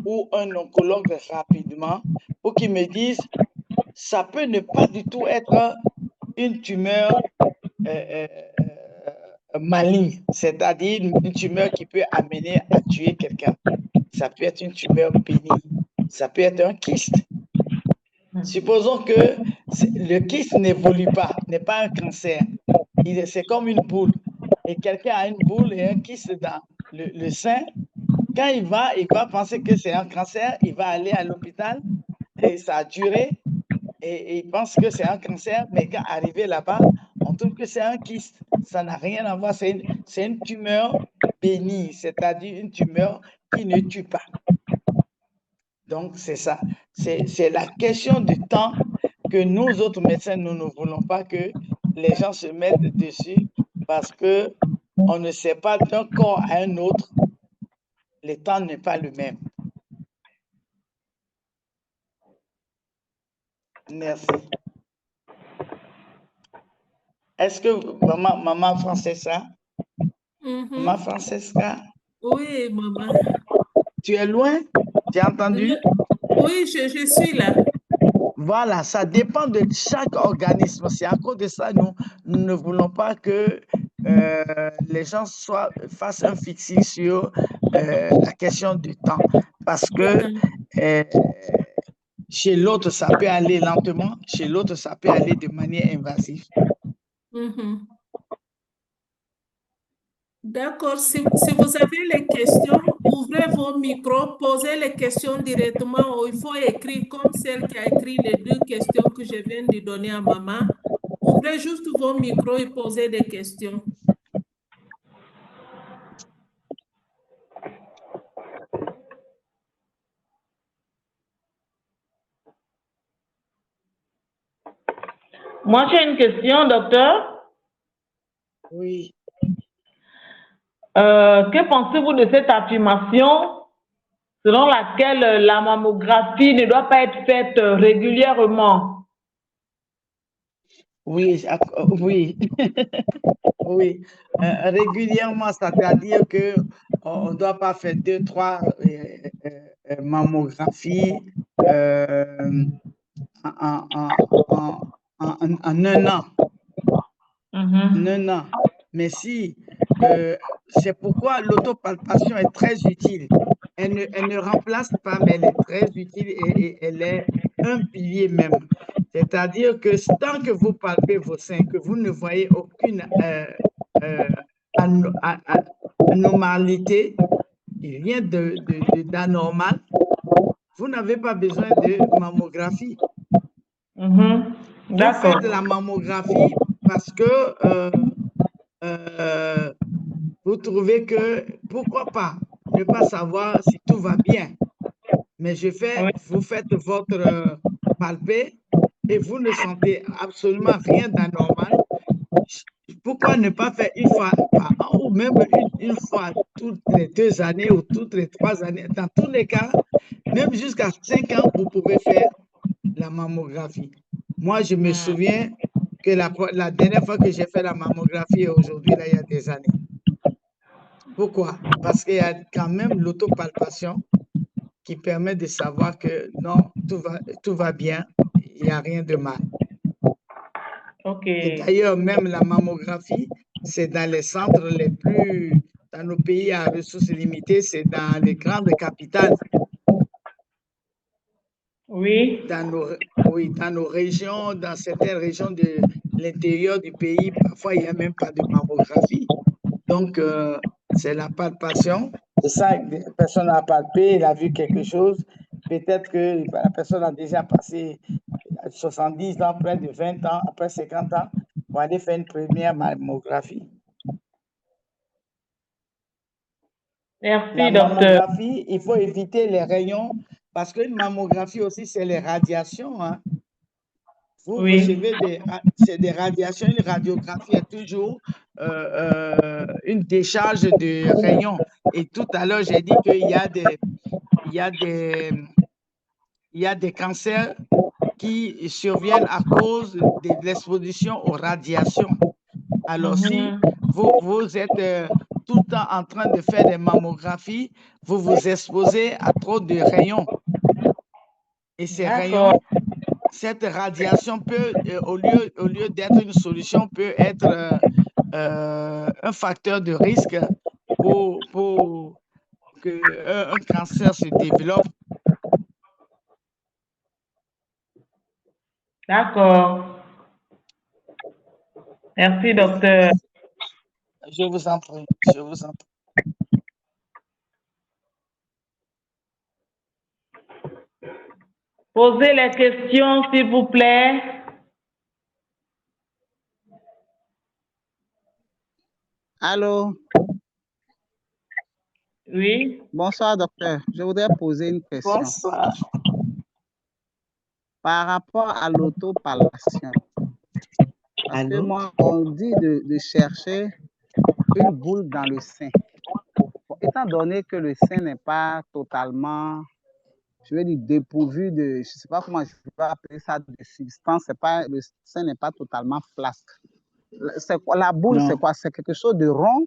ou un oncologue rapidement, pour qu'il me dise, ça peut ne pas du tout être une tumeur maligne, c'est-à-dire une tumeur qui peut amener à tuer quelqu'un. Ça peut être une tumeur bénigne, ça peut être un kyste. Supposons que le kyste n'évolue pas, n'est pas un cancer. C'est comme une boule. Et quelqu'un a une boule et un kyste dans le sein. Quand il va penser que c'est un cancer, il va aller à l'hôpital et ça a duré et il pense que c'est un cancer, mais quand arrivé là-bas, on trouve que c'est un kyste. Ça n'a rien à voir, c'est une tumeur bénigne, c'est-à-dire une tumeur qui ne tue pas. Donc, c'est ça. C'est la question du temps que nous autres médecins, nous ne voulons pas que les gens se mettent dessus parce qu'on ne sait pas d'un corps à un autre, le temps n'est pas le même. Merci. Est-ce que maman Francesca? Maman Francesca?
Oui, maman.
Tu es loin? Tu as entendu?
Oui, je suis là.
Voilà, ça dépend de chaque organisme. C'est à cause de ça, nous ne voulons pas que les gens fassent un fixing sur la question du temps. Parce que chez l'autre, ça peut aller lentement, chez l'autre, ça peut aller de manière invasive.
D'accord. Si vous avez les questions, ouvrez vos micros, posez les questions directement. Il faut écrire comme celle qui a écrit les 2 questions que je viens de donner à maman. Ouvrez juste vos micros et posez des questions.
Moi, j'ai une question, docteur.
Oui.
Que pensez-vous de cette affirmation selon laquelle la mammographie ne doit pas être faite régulièrement?
Oui, oui. Oui, régulièrement, c'est-à-dire qu'on ne doit pas faire 2, 3 mammographies en un an. En un an. Mais si, c'est pourquoi l'autopalpation est très utile. Elle ne remplace pas, mais elle est très utile et elle est un pilier même. C'est-à-dire que tant que vous palpez vos seins, que vous ne voyez aucune anomalité, rien d'anormal, vous n'avez pas besoin de mammographie. Vous faites la mammographie parce que vous trouvez que, pourquoi pas, ne pas savoir si tout va bien. Mais vous faites votre palpé et vous ne sentez absolument rien d'anormal. Pourquoi ne pas faire une fois par an ou même une fois toutes les 2 années ou toutes les 3 années? Dans tous les cas, même jusqu'à 5 ans, vous pouvez faire la mammographie. Moi, je me souviens que la dernière fois que j'ai fait la mammographie, aujourd'hui, là, il y a des années. Pourquoi? Parce qu'il y a quand même l'autopalpation qui permet de savoir que non, tout va bien, il n'y a rien de mal. Et d'ailleurs, même la mammographie, c'est dans les centres dans nos pays à ressources limitées, c'est dans les grandes capitales.
Oui.
Dans nos régions, dans certaines régions de l'intérieur du pays, parfois il n'y a même pas de mammographie. Donc, c'est la palpation. C'est ça, la personne a palpé, elle a vu quelque chose. Peut-être que la personne a déjà passé 70 ans, près de 20 ans, après 50 ans, pour aller faire une première mammographie.
Merci,
la
docteur.
mammographie, il faut éviter les rayons, parce qu'une mammographie aussi, c'est les radiations. Hein. vous
Oui.
recevez c'est des radiations. Une radiographie est toujours une décharge de rayons. Et tout à l'heure, j'ai dit qu'il y a des cancers qui surviennent à cause de l'exposition aux radiations. Alors, si vous êtes tout le temps en train de faire des mammographies, vous vous exposez à trop de rayons. Et ces rayons, cette radiation peut, au lieu d'être une solution, peut être un facteur de risque pour qu'un cancer se développe.
D'accord. Merci, docteur.
Je vous en prie. Je vous en prie.
Posez les questions, s'il vous plaît.
Allô?
Oui.
Bonsoir, docteur. Je voudrais poser une question.
Bonsoir.
Par rapport à l'autopalpation, parce que moi, on dit de chercher une boule dans le sein. Bon, étant donné que le sein n'est pas totalement, je veux dire, dépourvu de, je ne sais pas comment je peux appeler ça, de substance, le sein n'est pas totalement flasque. La boule, c'est quoi? C'est quelque chose de rond?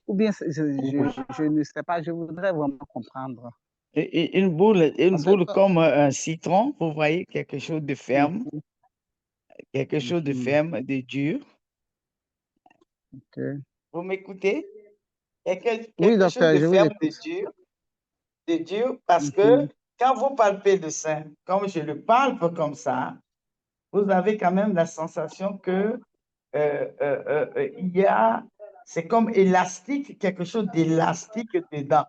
Ou bien, je ne sais pas, je voudrais vraiment comprendre.
Une boule comme un citron, vous voyez, quelque chose de ferme, quelque chose de ferme, de dur. Vous m'écoutez?
Oui, docteur,
chose de
je vous
ferme,
écoute.
de dur, parce que quand vous palpez le sein, comme je le palpe comme ça, vous avez quand même la sensation que c'est comme élastique, quelque chose d'élastique dedans.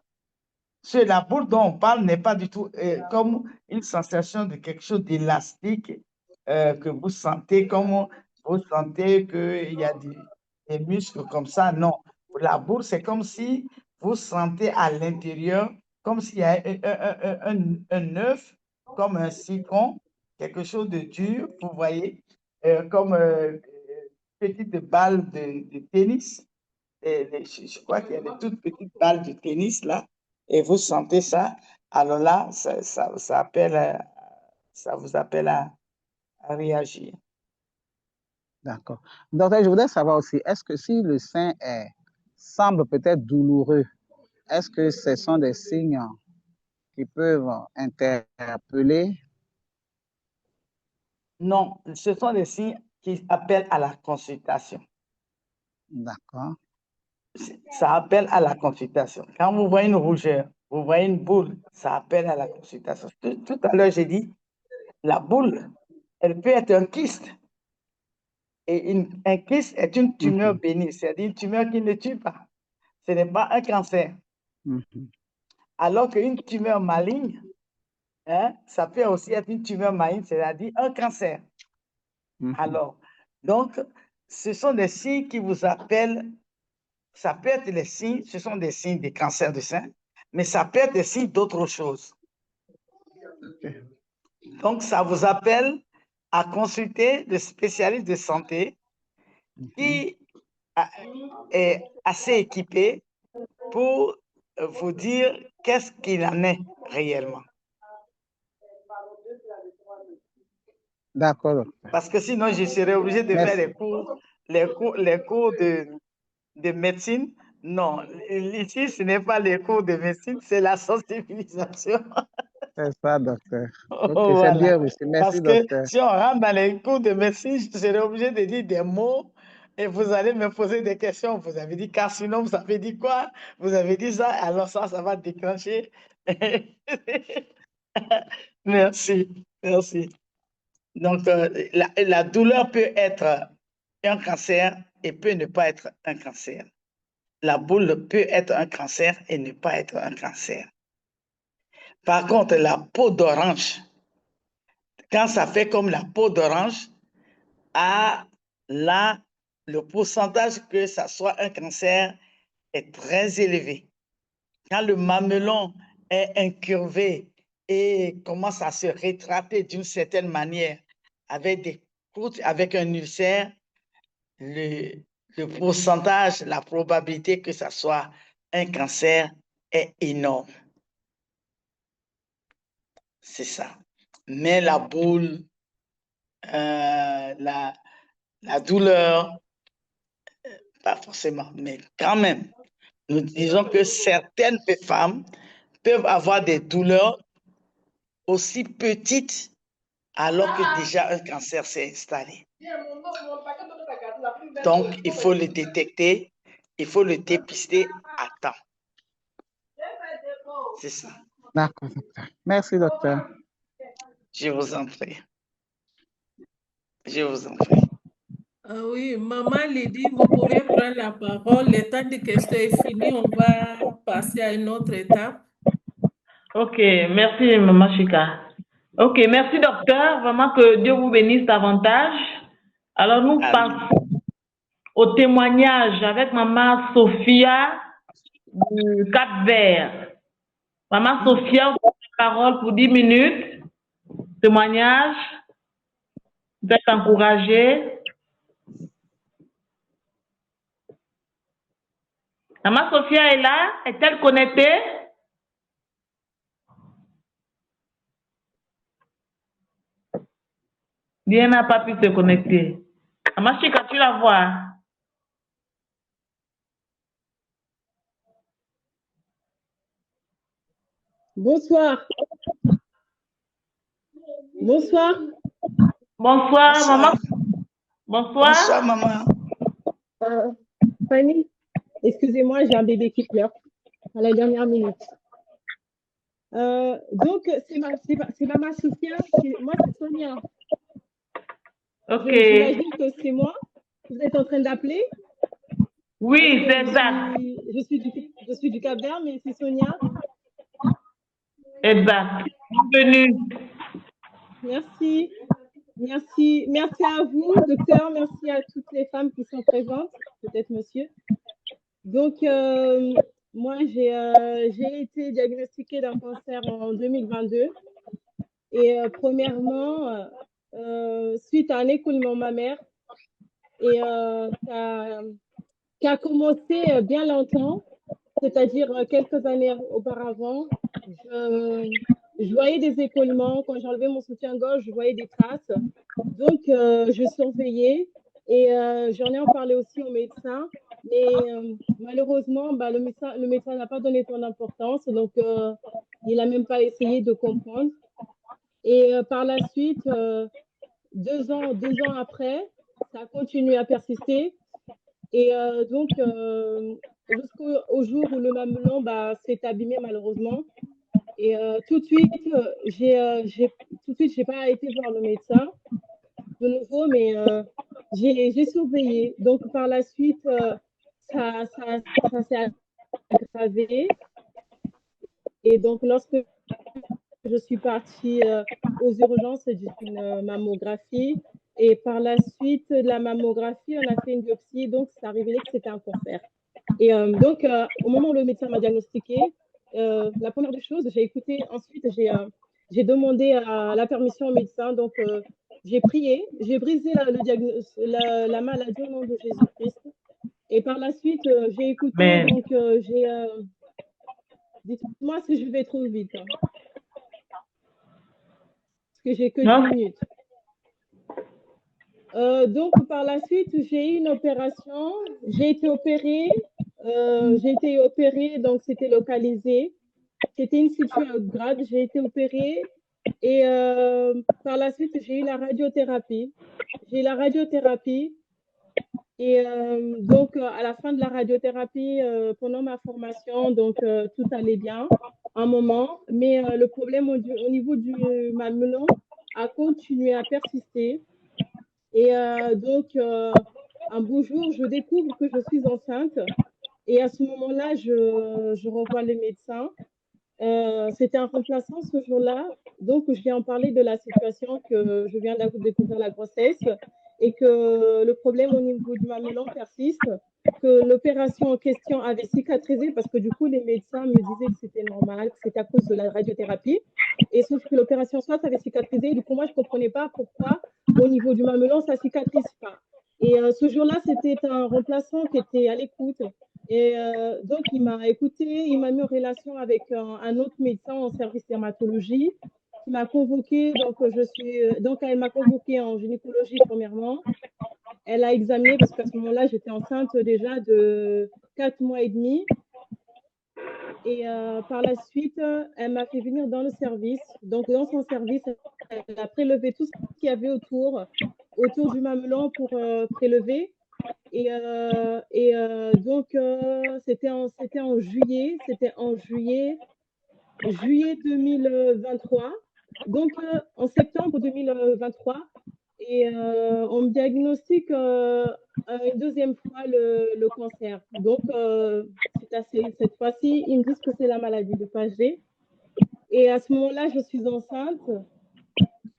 La boule dont on parle n'est pas du tout comme une sensation de quelque chose d'élastique que vous sentez, comme vous sentez qu'il y a des muscles comme ça. Non, la boule, c'est comme si vous sentez à l'intérieur, comme s'il y a un œuf, comme un citron, quelque chose de dur, vous voyez, comme petite balle de tennis. Je crois qu'il y a des toutes petites balles de tennis là, et vous sentez ça. Alors là, ça vous appelle à réagir.
D'accord. Docteur, je voudrais savoir aussi, est-ce que si le sein semble peut-être douloureux, est-ce que ce sont des signes qui peuvent interpeller?
Non, ce sont des signes qui appellent à la consultation.
D'accord.
Ça appelle à la consultation. Quand vous voyez une rougeur, vous voyez une boule, ça appelle à la consultation. Tout à l'heure, j'ai dit, la boule, elle peut être un kyste. Et un kyste est une tumeur bénigne, c'est-à-dire une tumeur qui ne tue pas. Ce n'est pas un cancer. Alors qu'une tumeur maligne, ça peut aussi être une tumeur maligne, c'est-à-dire un cancer. Alors, donc, ce sont des signes qui vous appellent, ça peut être les signes, ce sont des signes des cancers du sein, mais ça peut être des signes d'autres choses. Donc, ça vous appelle à consulter le spécialiste de santé qui est assez équipé pour vous dire qu'est-ce qu'il en est réellement.
D'accord.
Parce que sinon, je serais obligé de faire les cours de médecine. Non, ici, ce n'est pas les cours de médecine, c'est la sensibilisation.
C'est ça, docteur. Ok,
Voilà.
c'est bien reçu. Merci,
Parce que
docteur.
si on rentre dans les cours de médecine, je serais obligé de dire des mots et vous allez me poser des questions. Vous avez dit carcinome, vous avez dit quoi? Vous avez dit ça, alors ça va déclencher. Merci, merci. Donc, la douleur peut être un cancer et peut ne pas être un cancer. La boule peut être un cancer et ne pas être un cancer. Par contre, la peau d'orange, quand ça fait comme la peau d'orange, là, le pourcentage que ça soit un cancer est très élevé. Quand le mamelon est incurvé et commence à se rétracter d'une certaine manière avec des avec un ulcère, le pourcentage, la probabilité que ça soit un cancer est énorme. C'est ça. Mais la boule, la douleur, pas forcément, mais quand même, nous disons que certaines femmes peuvent avoir des douleurs aussi petites alors que déjà un cancer s'est installé. Donc, il faut le détecter, il faut le dépister à temps. C'est ça.
D'accord, docteur. Merci, docteur.
Je vous en prie. Je vous en prie.
Oui, Maman Lydie, vous pouvez prendre la parole. Le temps de questions est fini. On va passer à une autre étape.
Ok, merci Maman Chika. Ok, merci docteur. Vraiment que Dieu vous bénisse davantage. Alors nous passons au témoignage avec Maman Sophia du Cap-Vert. Maman Sophia, vous avez la parole pour 10 minutes. Témoignage. Vous êtes encouragée. Maman Sophia est là? Est-elle connectée? Bien n'a pas pu se connecter. Maman Chika, tu la vois?
Bonsoir. Bonsoir.
Bonsoir, maman. Bonsoir.
Bonsoir, maman.
Fanny, excusez-moi, j'ai un bébé qui pleure à la dernière minute. Donc, c'est Maman Sophia. Moi, c'est Sonia.
Ok.
J'imagine que c'est moi. Vous êtes en train d'appeler?
Oui, c'est exact.
Je suis du Cap-Vert, mais c'est Sonia.
Exact. Bienvenue.
Merci. Merci. Merci à vous, docteur. Merci à toutes les femmes qui sont présentes. Peut-être monsieur. Donc, moi, j'ai été diagnostiquée d'un cancer en 2022. Et premièrement, suite à un écoulement mammaire, et qui a commencé bien longtemps, c'est-à-dire quelques années auparavant, je voyais des écoulements. Quand j'enlevais mon soutien-gorge, je voyais des traces. Donc, je surveillais et j'en ai en parlé aussi au médecin. Mais malheureusement, le médecin n'a pas donné tant d'importance. Donc, il n'a même pas essayé de comprendre. Et par la suite, 2 ans après, ça a continué à persister. Et donc, jusqu'au jour où le mamelon s'est abîmé malheureusement. Et tout de suite, j'ai pas été voir le médecin de nouveau, mais j'ai surveillé. Donc, par la suite, ça s'est aggravé. Et donc, lorsque je suis partie aux urgences d'une mammographie, et par la suite de la mammographie, on a fait une biopsie, donc ça a révélé que c'était un cancer. Et donc, au moment où le médecin m'a diagnostiqué, la première des choses, j'ai écouté, ensuite j'ai demandé la permission au médecin, donc j'ai prié, j'ai brisé la maladie au nom de Jésus-Christ. Et par la suite, j'ai écouté, donc dites-moi si je vais trop vite. Hein. Parce que j'ai que 10 minutes. Donc, par la suite, j'ai eu une opération. J'ai été opérée. Donc c'était localisé. C'était une situation grave. J'ai été opérée. Et par la suite, j'ai eu la radiothérapie. Et donc, à la fin de la radiothérapie, pendant ma formation, donc tout allait bien un moment. Mais le problème au niveau du mamelon a continué à persister. Et donc, un beau jour, je découvre que je suis enceinte. Et à ce moment-là, je revois le médecin. C'était un remplaçant ce jour-là. Donc, je viens en parler de la situation que je viens de découvrir la grossesse et que le problème au niveau du mamelon persiste, que l'opération en question avait cicatrisé parce que du coup, les médecins me disaient que c'était normal, que c'était à cause de la radiothérapie. Et sauf que l'opération soit avait cicatrisé. Et du coup, moi, je ne comprenais pas pourquoi au niveau du mamelon, ça cicatrise pas. Et ce jour-là, c'était un remplaçant qui était à l'écoute. Et donc, il m'a écouté, il m'a mis en relation avec un autre médecin en service dermatologie qui m'a convoqué. Donc, elle m'a convoqué en gynécologie premièrement. Elle a examiné parce qu'à ce moment-là, j'étais enceinte déjà de 4 mois et demi. Et par la suite, elle m'a fait venir dans le service. Donc, dans son service, elle a prélevé tout ce qu'il y avait autour du mamelon pour prélever. Et donc, c'était en juillet 2023. Donc, en septembre 2023, et on me diagnostique une deuxième fois le cancer. Donc, cette fois-ci, ils me disent que c'est la maladie de Paget. Et à ce moment-là, je suis enceinte.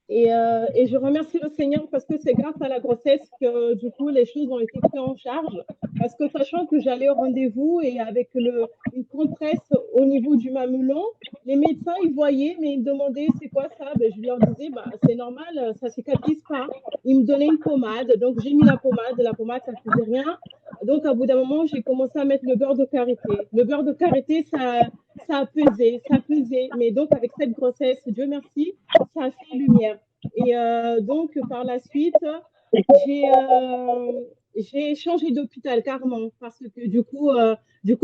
Et je remercie le Seigneur parce que c'est grâce à la grossesse que du coup les choses ont été prises en charge. Parce que sachant que j'allais au rendez-vous et avec une compresse au niveau du mamelon, les médecins ils voyaient mais ils me demandaient c'est quoi ça, ben, je leur disais bah, c'est normal, ça cicatrise pas. Ils me donnaient une pommade, donc j'ai mis la pommade ça faisait rien. Donc à bout d'un moment j'ai commencé à mettre le beurre de karité. Le beurre de karité ça a pesé, mais donc avec cette grossesse, Dieu merci, ça a fait lumière. Et donc par la suite, j'ai changé d'hôpital carrément parce que du coup,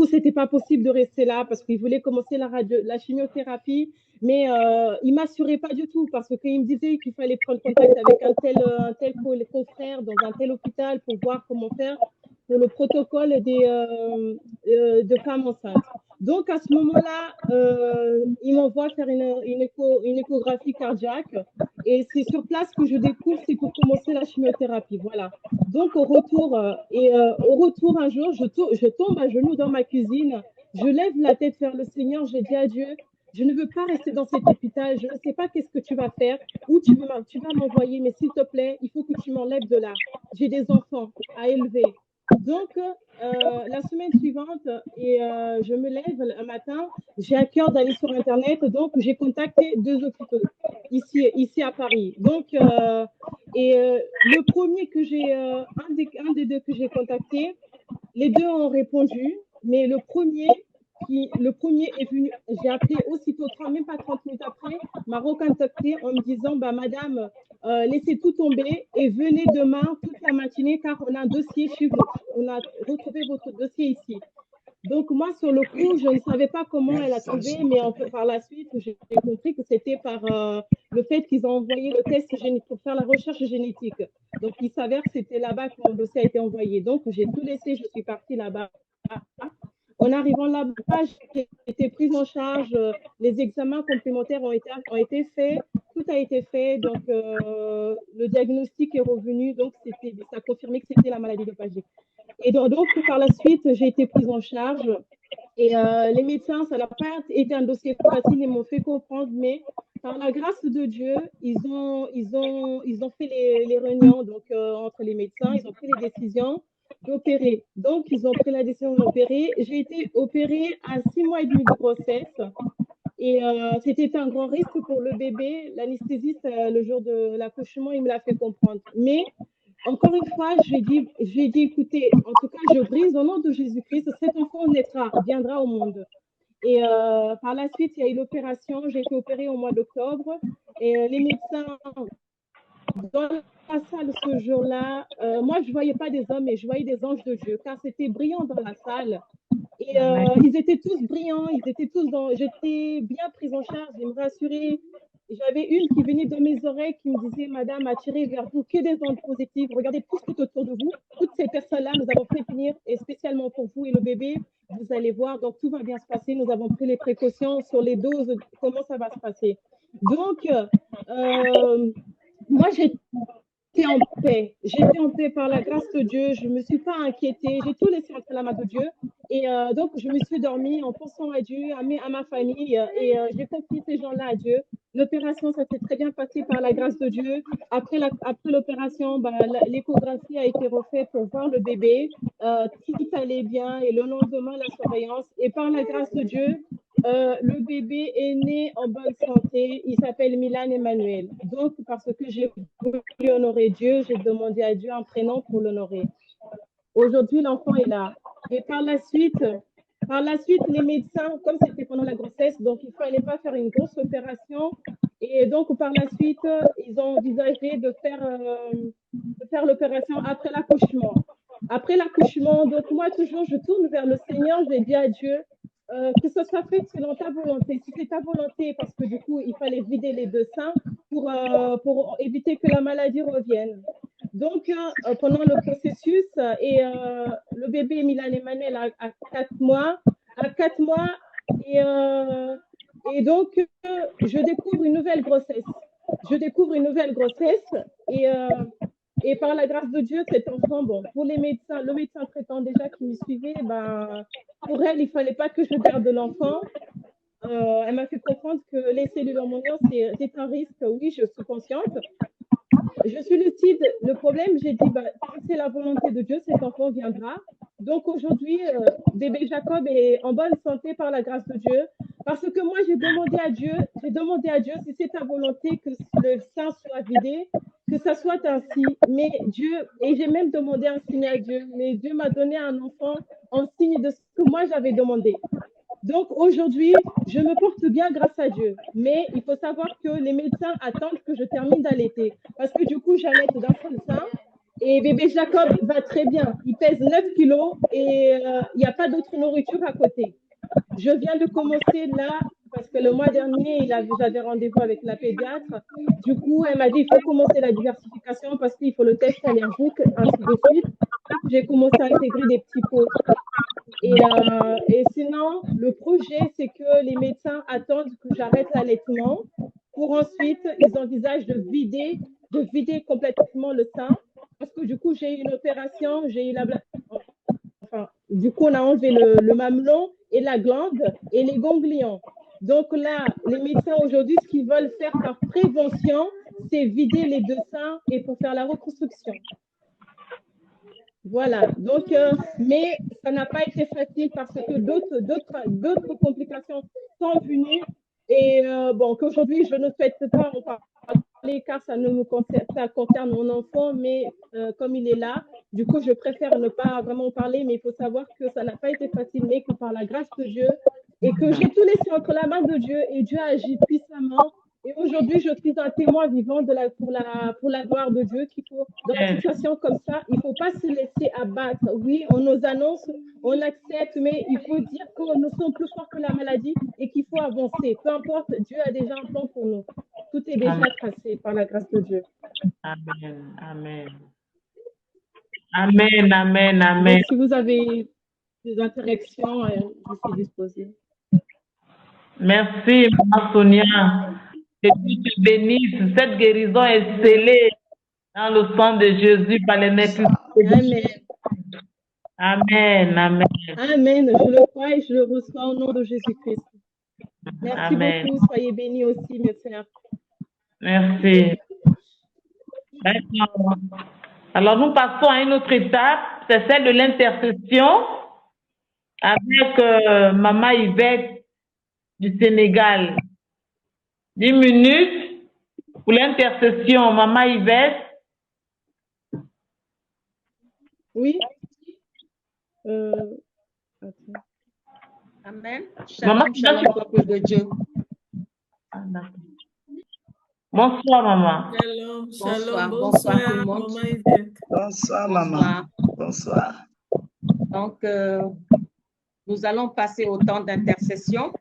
c'était pas possible de rester là parce qu'ils voulaient commencer la chimiothérapie, mais ils m'assuraient pas du tout parce qu'ils me disaient qu'il fallait prendre contact avec un tel confrère dans un tel hôpital pour voir comment faire pour le protocole de femmes enceintes. Donc, à ce moment-là, ils m'envoient faire une échographie cardiaque et c'est sur place que je découvre c'est pour commencer la chimiothérapie. Voilà. Donc, au retour, un jour, je tombe à genoux dans ma cuisine, je lève la tête vers le Seigneur, je dis à Dieu, je ne veux pas rester dans cet hôpital, je ne sais pas qu'est-ce que tu vas faire, où tu vas m'envoyer, mais s'il te plaît, il faut que tu m'enlèves de là. J'ai des enfants à élever. Donc, la semaine suivante, je me lève un matin, j'ai à cœur d'aller sur Internet, donc j'ai contacté 2 hôpitaux ici à Paris. Donc, le premier que j'ai, un des 2 que j'ai contacté, les 2 ont répondu, mais le premier est venu, j'ai appelé aussitôt, même pas 30 minutes après, m'a recontacté en me disant, bah, madame, laissez tout tomber et venez demain toute la matinée car on a un dossier chez vous. On a retrouvé votre dossier ici. Donc, moi, sur le coup, je ne savais pas comment elle a trouvé, mais par la suite, j'ai compris que c'était par le fait qu'ils ont envoyé le test génétique pour faire la recherche génétique. Donc, il s'avère que c'était là-bas que mon dossier a été envoyé. Donc, j'ai tout laissé, je suis partie là-bas. En arrivant là-bas, j'ai été prise en charge. Les examens complémentaires ont été faits. Tout a été fait. Donc, le diagnostic est revenu. Donc, ça a confirmé que c'était la maladie de Paget. Et donc, par la suite, j'ai été prise en charge. Et les médecins, ça n'a pas été un dossier facile. Ils m'ont fait comprendre. Mais par la grâce de Dieu, ils ont fait les réunions donc, entre les médecins. Ils ont pris les décisions d'opérer. Donc, ils ont pris la décision d'opérer. J'ai été opérée à 6 mois et demi de grossesse. Et c'était un grand risque pour le bébé. L'anesthésiste, le jour de l'accouchement, il me l'a fait comprendre. Mais encore une fois, je lui ai dit, écoutez, en tout cas, je brise au nom de Jésus-Christ, cet enfant viendra au monde. Et par la suite, il y a eu l'opération. J'ai été opérée au mois d'octobre. Et les médecins, dans la salle ce jour-là, moi, je ne voyais pas des hommes, mais je voyais des anges de Dieu, car c'était brillant dans la salle. Et ils étaient tous brillants, j'étais bien prise en charge, ils me rassuraient. J'avais une qui venait dans mes oreilles qui me disait, madame, attirez vers vous que des ondes positives. Regardez tout ce qui est autour de vous. Toutes ces personnes-là, nous avons fait venir, et spécialement pour vous et le bébé, vous allez voir, donc tout va bien se passer. Nous avons pris les précautions sur les doses, comment ça va se passer. Donc, moi, j'étais en paix. J'étais en paix par la grâce de Dieu. Je ne me suis pas inquiétée. J'ai tout laissé entre la main de Dieu. Et donc, je me suis dormie en pensant à Dieu, à ma famille. Et j'ai confié ces gens-là à Dieu. L'opération, ça s'est très bien passé par la grâce de Dieu. Après l'opération, l'échographie a été refaite pour voir le bébé. Tout allait bien. Et le lendemain, la surveillance. Et par la grâce de Dieu, le bébé est né en bonne santé. Il s'appelle Milan Emmanuel. Donc, parce que j'ai voulu honorer Dieu, j'ai demandé à Dieu un prénom pour l'honorer. Aujourd'hui, l'enfant est là. Et par la suite, les médecins, comme c'était pendant la grossesse, donc il ne fallait pas faire une grosse opération. Et donc, par la suite, ils ont envisagé de faire l'opération après l'accouchement. Après l'accouchement, donc moi, toujours, je tourne vers le Seigneur, je dis à Dieu, que ce soit fait selon ta volonté. Si c'est ta volonté, parce que du coup, il fallait vider les deux seins pour éviter que la maladie revienne. Donc, pendant le processus, le bébé Milan Emmanuel a 4 mois. Et donc, je découvre une nouvelle grossesse. Et par la grâce de Dieu, cet enfant, bon, pour les médecins, le médecin traitant déjà qui me suivait, ben, pour elle, il ne fallait pas que je garde l'enfant. Elle m'a fait comprendre que les cellules hormonales, c'est un risque. Oui, je suis consciente. Je suis lucide. Le problème, j'ai dit, bah, si c'est la volonté de Dieu, cet enfant viendra. Donc aujourd'hui, bébé Jacob est en bonne santé par la grâce de Dieu. Parce que moi, j'ai demandé à Dieu, si c'est ta volonté que le sein soit vidé, que ça soit ainsi. Mais Dieu, et j'ai même demandé un signe à Dieu, mais Dieu m'a donné un enfant en signe de ce que moi j'avais demandé. Donc aujourd'hui, je me porte bien grâce à Dieu. Mais il faut savoir que les médecins attendent que je termine d'allaiter. Parce que du coup, j'allaite d'un seul sein. Et bébé Jacob va très bien. Il pèse 9 kilos et il n'y a pas d'autre nourriture à côté. Je viens de commencer là, parce que le mois dernier, j'avais rendez-vous avec la pédiatre. Du coup, elle m'a dit, il faut commencer la diversification parce qu'il faut le test allergique, ainsi de suite. J'ai commencé à intégrer des petits pots. Et sinon, le projet, c'est que les médecins attendent que j'arrête l'allaitement pour ensuite, ils envisagent de vider complètement le sein. Parce que du coup, j'ai eu une opération, du coup, on a enlevé le mamelon et la glande et les ganglions. Donc là, les médecins aujourd'hui, ce qu'ils veulent faire par prévention, c'est vider les deux seins et pour faire la reconstruction. Voilà, donc, mais ça n'a pas été facile parce que d'autres complications sont venues et bon, qu'aujourd'hui, je ne souhaite pas en parler car ça concerne mon enfant, mais comme il est là, du coup, je préfère ne pas vraiment en parler, mais il faut savoir que ça n'a pas été facile, mais que par la grâce de Dieu et que j'ai tout laissé entre la main de Dieu et Dieu agit puissamment. Et aujourd'hui, je suis un témoin vivant pour la gloire de Dieu qu'il faut, dans la situation comme ça, il ne faut pas se laisser abattre. Oui, on nous annonce, on accepte, mais il faut dire que nous sommes plus forts que la maladie et qu'il faut avancer. Peu importe, Dieu a déjà un plan pour nous. Tout est déjà tracé par la grâce de Dieu.
Amen, amen. Amen, amen, amen.
Donc, si vous avez des interactions, je suis disposée.
Merci, Maman Sonia. Que Dieu te bénisse. Cette guérison est scellée dans le sang de Jésus par les mains puissantes.
Amen.
Amen, amen.
Amen. Je le crois et je le reçois au nom de Jésus-Christ. Merci beaucoup. Soyez bénis aussi, mes frères.
Merci. D'accord. Alors, nous passons à une autre étape, c'est celle de l'intercession avec Maman Yvette du Sénégal. 10 minutes pour l'intercession, Maman Yvette.
Oui.
Amen.
Maman,
Shalom, peuple de Dieu.
Bonsoir, maman.
Bonsoir tout le monde.
Maman Yvette.
Bonsoir, maman. Bonsoir.
Donc, nous allons passer au temps d'intercession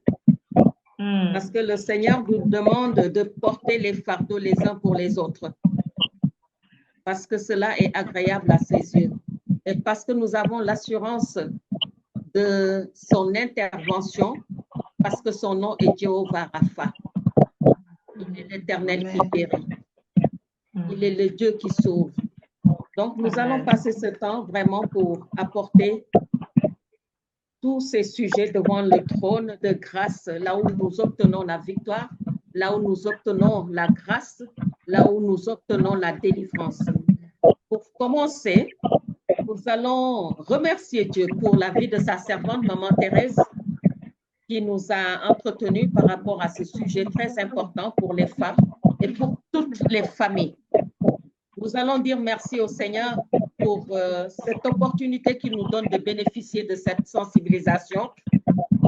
parce que le Seigneur nous demande de porter les fardeaux les uns pour les autres parce que cela est agréable à ses yeux et parce que nous avons l'assurance de son intervention parce que son nom est Jéhovah Rapha. Il est l'Éternel qui guérit. Il est le Dieu qui sauve. Donc, nous allons passer ce temps vraiment pour apporter tous ces sujets devant le trône de grâce, là où nous obtenons la victoire, là où nous obtenons la grâce, là où nous obtenons la délivrance. Pour commencer, nous allons remercier Dieu pour la vie de sa servante, Maman Thérèse, qui nous a entretenus par rapport à ce sujet très important pour les femmes et pour toutes les familles. Nous allons dire merci au Seigneur pour cette opportunité qu'il nous donne de bénéficier de cette sensibilisation,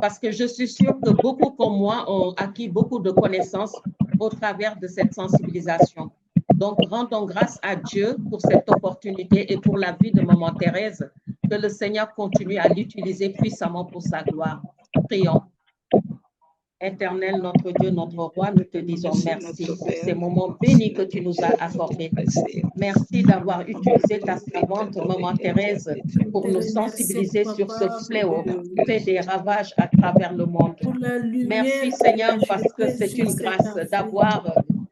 parce que je suis sûre que beaucoup comme moi ont acquis beaucoup de connaissances au travers de cette sensibilisation. Donc, rendons grâce à Dieu pour cette opportunité et pour la vie de Maman Thérèse, que le Seigneur continue à l'utiliser puissamment pour sa gloire. Prions. Éternel, notre Dieu, notre roi, nous te disons merci pour ces moments bénis que tu nous as accordés. Merci d'avoir utilisé ta servante, Maman Thérèse, pour nous sensibiliser sur ce fléau qui fait des ravages à travers le monde. Merci Seigneur, parce que c'est une grâce d'avoir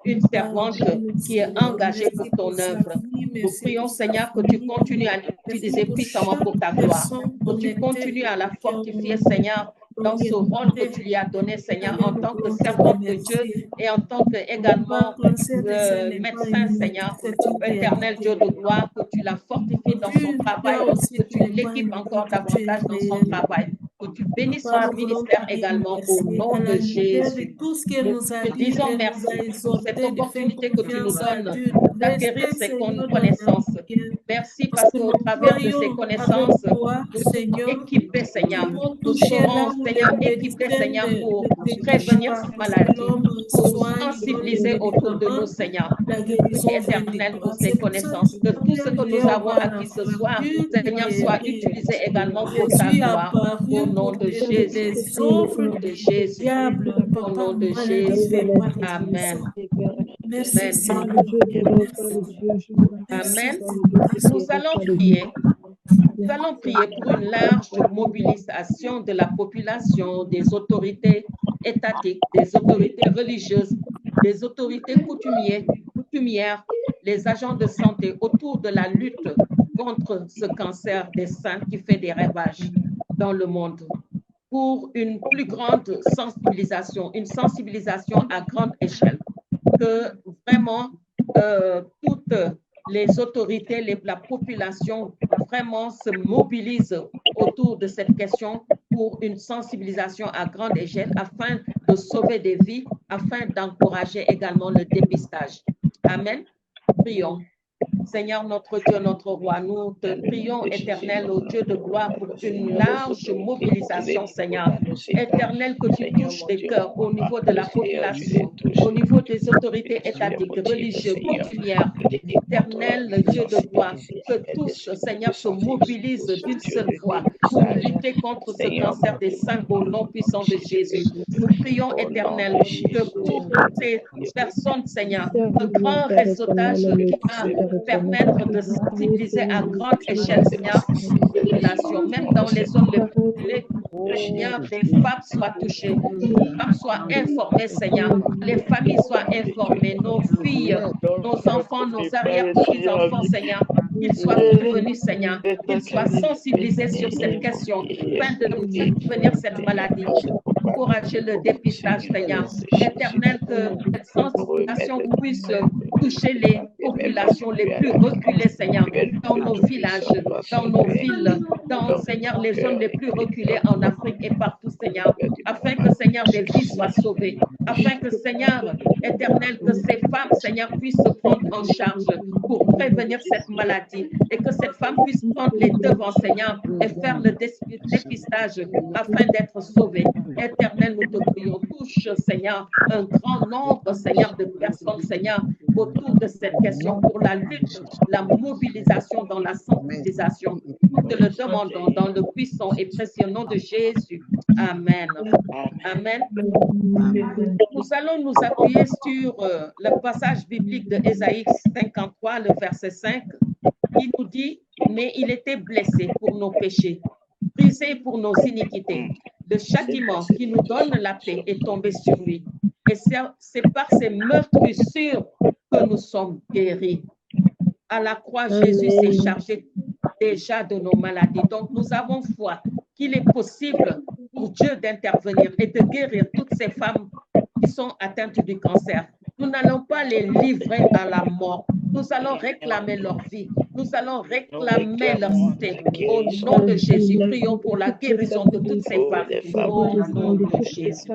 une servante qui est engagée pour ton œuvre. Nous prions, Seigneur, que tu continues à l'utiliser puissamment pour ta gloire, que tu continues à la fortifier, Seigneur, dans ce rôle que tu lui as donné, Seigneur, en tant que servante de Dieu et en tant que également médecin, Seigneur, éternel Dieu de gloire, que tu la fortifies dans son travail, que tu l'équipes encore davantage dans son travail, que tu bénisses son ministère également au nom de Jésus. Nous te disons merci pour cette opportunité que tu nous donnes d'acquérir ces connaissances. Merci parce qu'au travers de ces connaissances, nous serons équipés, Seigneur. Nous serons, Seigneur, équipés, Seigneur, pour prévenir cette maladie, pour sensibiliser autour de nous, Seigneur. Éternel, pour ces connaissances, que tout ce que nous avons acquis ce soir, Seigneur, soit utilisé également pour ta gloire. Au nom de Jésus, au nom de Jésus, au nom de Jésus. Amen.
Merci.
Amen. Nous allons prier. Nous allons prier pour une large mobilisation de la population, des autorités étatiques, des autorités religieuses, des autorités coutumières, les agents de santé autour de la lutte contre ce cancer des seins qui fait des ravages dans le monde, pour une plus grande sensibilisation, une sensibilisation à grande échelle, que vraiment toutes les autorités, la population vraiment se mobilisent autour de cette question pour une sensibilisation à grande échelle afin de sauver des vies, afin d'encourager également le dépistage. Amen. Prions. Seigneur, notre Dieu, notre roi, nous te prions, éternel, au Dieu de gloire, pour une large mobilisation, Seigneur. Éternel, que tu touches les cœurs au niveau de la population, au niveau des autorités étatiques, religieuses, coutumières. Éternel, Dieu de gloire, que tous, Seigneur, se mobilisent d'une seule voix pour lutter contre ce cancer des seins au nom puissant de Jésus. Nous prions, éternel, que pour ces personnes, Seigneur, de grand réseautage qui va permettre de sensibiliser à grande échelle, Seigneur, même dans les zones les plus reculées, Seigneur, les femmes soient touchées, les femmes soient informées, Seigneur, les familles soient informées, nos filles, nos enfants, nos arrière-petits-enfants, Seigneur, qu'ils soient prévenus, Seigneur, qu'ils soient sensibilisés sur cette question, afin de prévenir cette maladie, encourager le dépistage, Seigneur. Éternel, que cette sensibilisation puisse toucher les populations les plus reculées, Seigneur, dans nos villages, dans nos villes, dans, Seigneur, les zones les plus reculées en Afrique et partout, Seigneur, afin que, Seigneur, des vies soient sauvées, afin que, Seigneur, éternel, que ces femmes, Seigneur, puissent se prendre en charge pour prévenir cette maladie et que cette femme puisse prendre les devants, Seigneur, et faire le dépistage afin d'être sauvée. Éternel, nous te prions, touche, Seigneur, un grand nombre, Seigneur, de personnes, Seigneur, autour de cette question pour la lutte, la mobilisation dans la sensibilisation. Nous te le demandons dans le puissant et précieux nom de Jésus. Amen. Amen. Nous allons nous appuyer sur le passage biblique de Ésaïe 53, le verset 5, qui nous dit « Mais il était blessé pour nos péchés, brisé pour nos iniquités. Le châtiment qui nous donne la paix est tombé sur lui. Et c'est par ses meurtrissures que nous sommes guéris. » À la croix, Jésus s'est chargé déjà de nos maladies. Donc, nous avons foi qu'il est possible pour Dieu d'intervenir et de guérir toutes ces femmes qui sont atteintes du cancer. Nous n'allons pas les livrer à la mort. Nous allons réclamer leur vie. Nous allons réclamer leur santé. Au nom de Jésus, prions pour la guérison de toutes ces femmes. Au nom de Jésus.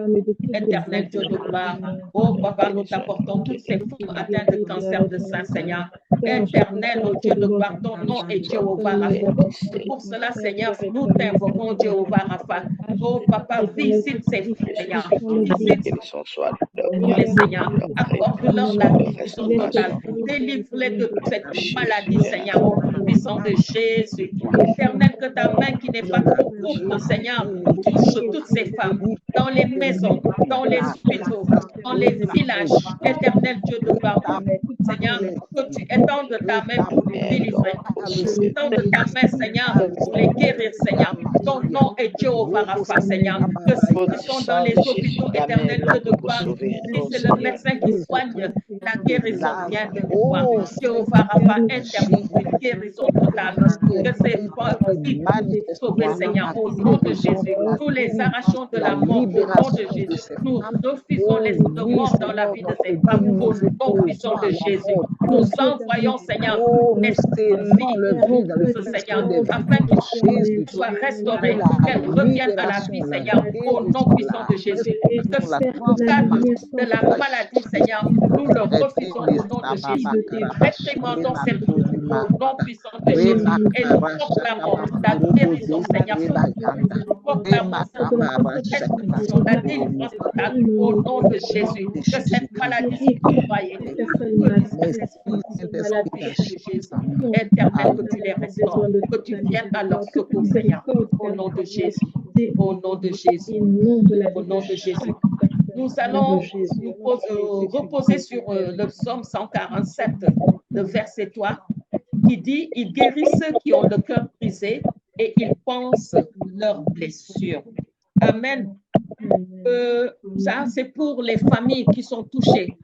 Éternel Dieu de gloire, oh Papa, nous t'apportons toutes ces femmes atteintes de cancer de sein, Seigneur. Éternel, oh Dieu de gloire, ton nom est Jéhovah Rapha. Pour cela, Seigneur, nous t'invoquons, Jéhovah Rapha. Oh Papa, visite ces femmes, Seigneur. Visite les Seigneur. Accorde-leur la guérison totale. Délivre-les de toute cette maladie, Seigneur, au nom puissant de Jésus. Éternel, que ta main qui n'est pas trop courte, Seigneur, touche toutes ces femmes dans les maisons, dans les hôpitaux, dans les villages. Éternel Dieu de gloire, Seigneur, que tu étendes ta main pour les délivrer. Étends ta main, Seigneur, pour les guérir, Seigneur. Ton nom est Jéhovah Rapha, Seigneur. Que ceux qui sont dans les hôpitaux, éternel Dieu de gloire, si c'est le médecin qui soigne, la guérison vient de toi. Jéhovah Rapha, intervient une guérison totale. Que ces femmes puissent sauver, Seigneur, au nom de Jésus. Nous les arrachons de la mort, au nom de Jésus. Nous refusons les de mort dans la vie de ces femmes, au nom puissant de Jésus. Nous envoyons, Seigneur, l'esprit de Seigneur, afin qu'ils soient restaurés, qu'elles reviennent à la vie, Seigneur, au nom puissant de Jésus. Que ce stade de la maladie, Seigneur, nous le refusons au nom de Jésus. Réprimandons cette au nom puissant de Jésus et nous proclamons la guérison, Seigneur. Nous proclamons la délivrance totale au nom de Jésus. Que cette maladie soit envoyée. Éternel, que tu les restaures, que tu viennes à leur secours, Seigneur, au nom de Jésus, au nom de Jésus, au nom de Jésus. Nous allons nous reposer sur le psaume 147, le verset 3, qui dit « Il guérit ceux qui ont le cœur brisé et il pense leurs blessures. » Amen. Ça, c'est pour les familles qui sont touchées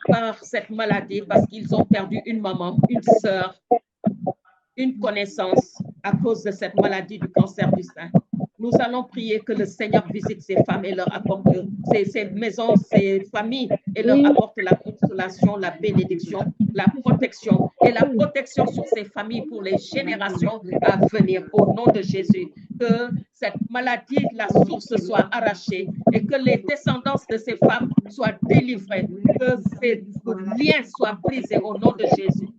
par cette maladie parce qu'ils ont perdu une maman, une sœur, une connaissance à cause de cette maladie du cancer du sein. Nous allons prier que le Seigneur visite ces femmes et leur apporte ces maisons, ces familles et leur apporte la consolation, la bénédiction, la protection et la protection sur ces familles pour les générations à venir au nom de Jésus. Que cette maladie, la source soit arrachée et que les descendants de ces femmes soient délivrés, que ces liens soient brisés au nom de Jésus.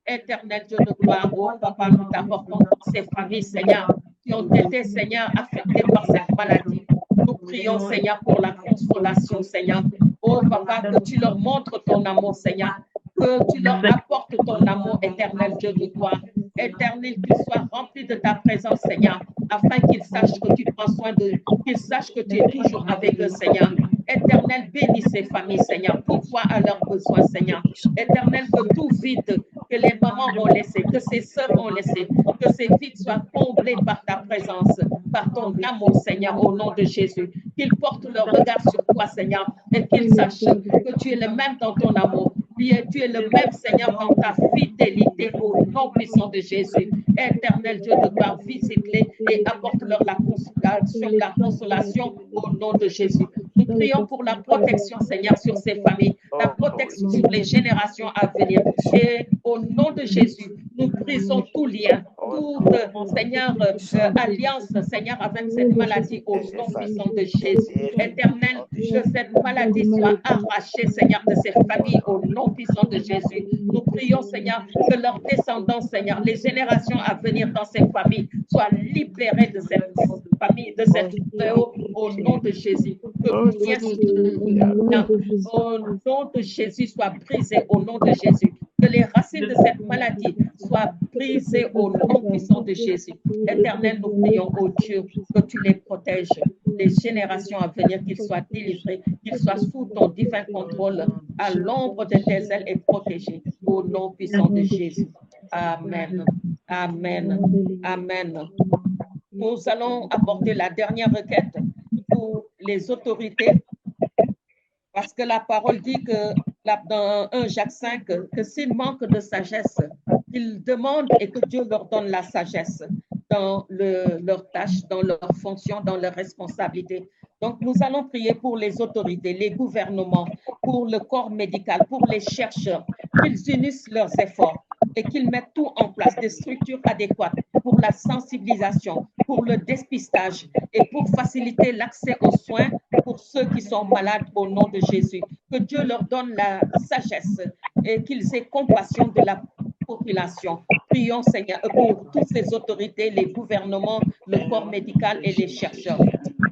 Éternel Dieu de gloire, oh Papa, nous t'apportons ces familles, Seigneur, qui ont été, Seigneur, affectées par cette maladie. Nous prions, Seigneur, pour la consolation, Seigneur. Oh Papa, que tu leur montres ton amour, Seigneur. Que tu leur apportes ton amour, éternel Dieu de gloire. Éternel, qu'ils soient remplis de ta présence, Seigneur, afin qu'ils sachent que tu prends soin d'eux, qu'ils sachent que tu es toujours avec eux, Seigneur. Éternel, bénis ces familles, Seigneur, pourvois à leurs besoins, Seigneur. Éternel, que tout vide que les mamans ont laissé, que ces sœurs ont laissé, que ces vides soient comblés par ta présence, par ton amour, Seigneur, au nom de Jésus. Qu'ils portent leur regard sur toi, Seigneur, et qu'ils sachent que tu es le même dans ton amour. Tu es le même, Seigneur, dans ta fidélité au nom puissant de Jésus. Éternel Dieu de gloire, visite-les et apporte-leur la consolation au nom de Jésus. Nous prions pour la protection, Seigneur, sur ces familles, la protection sur les générations à venir. Et au nom de Jésus, nous brisons tout lien, toute, Seigneur, alliance, Seigneur, avec cette maladie au nom puissant de Jésus. Éternel, que cette maladie soit arrachée, Seigneur, de ces familles au nom puissant de Jésus. Nous prions, Seigneur, que leurs descendants, Seigneur, les générations à venir dans ces familles soient libérées de cette famille, de cette fléau au nom de Jésus. Que au nom de Jésus soit brisé au nom de Jésus. Que les racines de cette maladie soient brisées au nom puissant de Jésus. Éternel, nous prions, oh Dieu, que tu les protèges, les générations à venir, qu'ils soient délivrés, qu'ils soient sous ton divin contrôle, à l'ombre de tes ailes et protégés, au nom puissant de Jésus. Amen. Amen. Amen. Nous allons apporter la dernière requête pour les autorités, parce que la parole dit que dans 1 Jacques 5, que s'ils manquent de sagesse, qu'ils demandent et que Dieu leur donne la sagesse dans leurs tâches, dans leurs fonctions, dans leurs responsabilités. Donc, nous allons prier pour les autorités, les gouvernements, pour le corps médical, pour les chercheurs, qu'ils unissent leurs efforts et qu'ils mettent tout en place, des structures adéquates pour la sensibilisation, pour le dépistage et pour faciliter l'accès aux soins pour ceux qui sont malades au nom de Jésus. Que Dieu leur donne la sagesse et qu'ils aient compassion de la population. Prions, Seigneur, pour toutes ces autorités, les gouvernements, le corps médical et les chercheurs.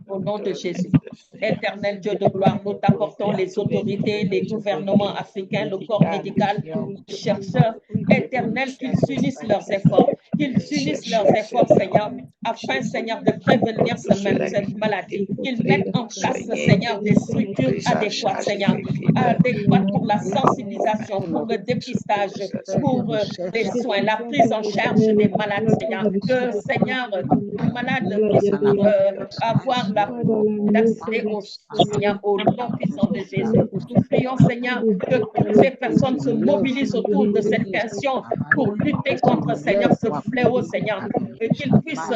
Au nom de Jésus. Éternel Dieu de gloire, nous t'apportons les autorités, les gouvernements africains, le corps médical, les chercheurs. Éternel, qu'ils unissent leurs efforts, Seigneur, afin, Seigneur, de prévenir cette maladie. Qu'ils mettent en place, Seigneur, des structures adéquates, Seigneur, adéquates pour la sensibilisation, pour le dépistage, pour les soins, la prise en charge des malades, Seigneur. Que, Seigneur, les malades puissent avoir l'accès au Seigneur, au nom puissant de Jésus. Nous prions, Seigneur, que toutes ces personnes se mobilisent autour de cette question pour lutter contre, Seigneur, ce fléau, Seigneur, et qu'ils puissent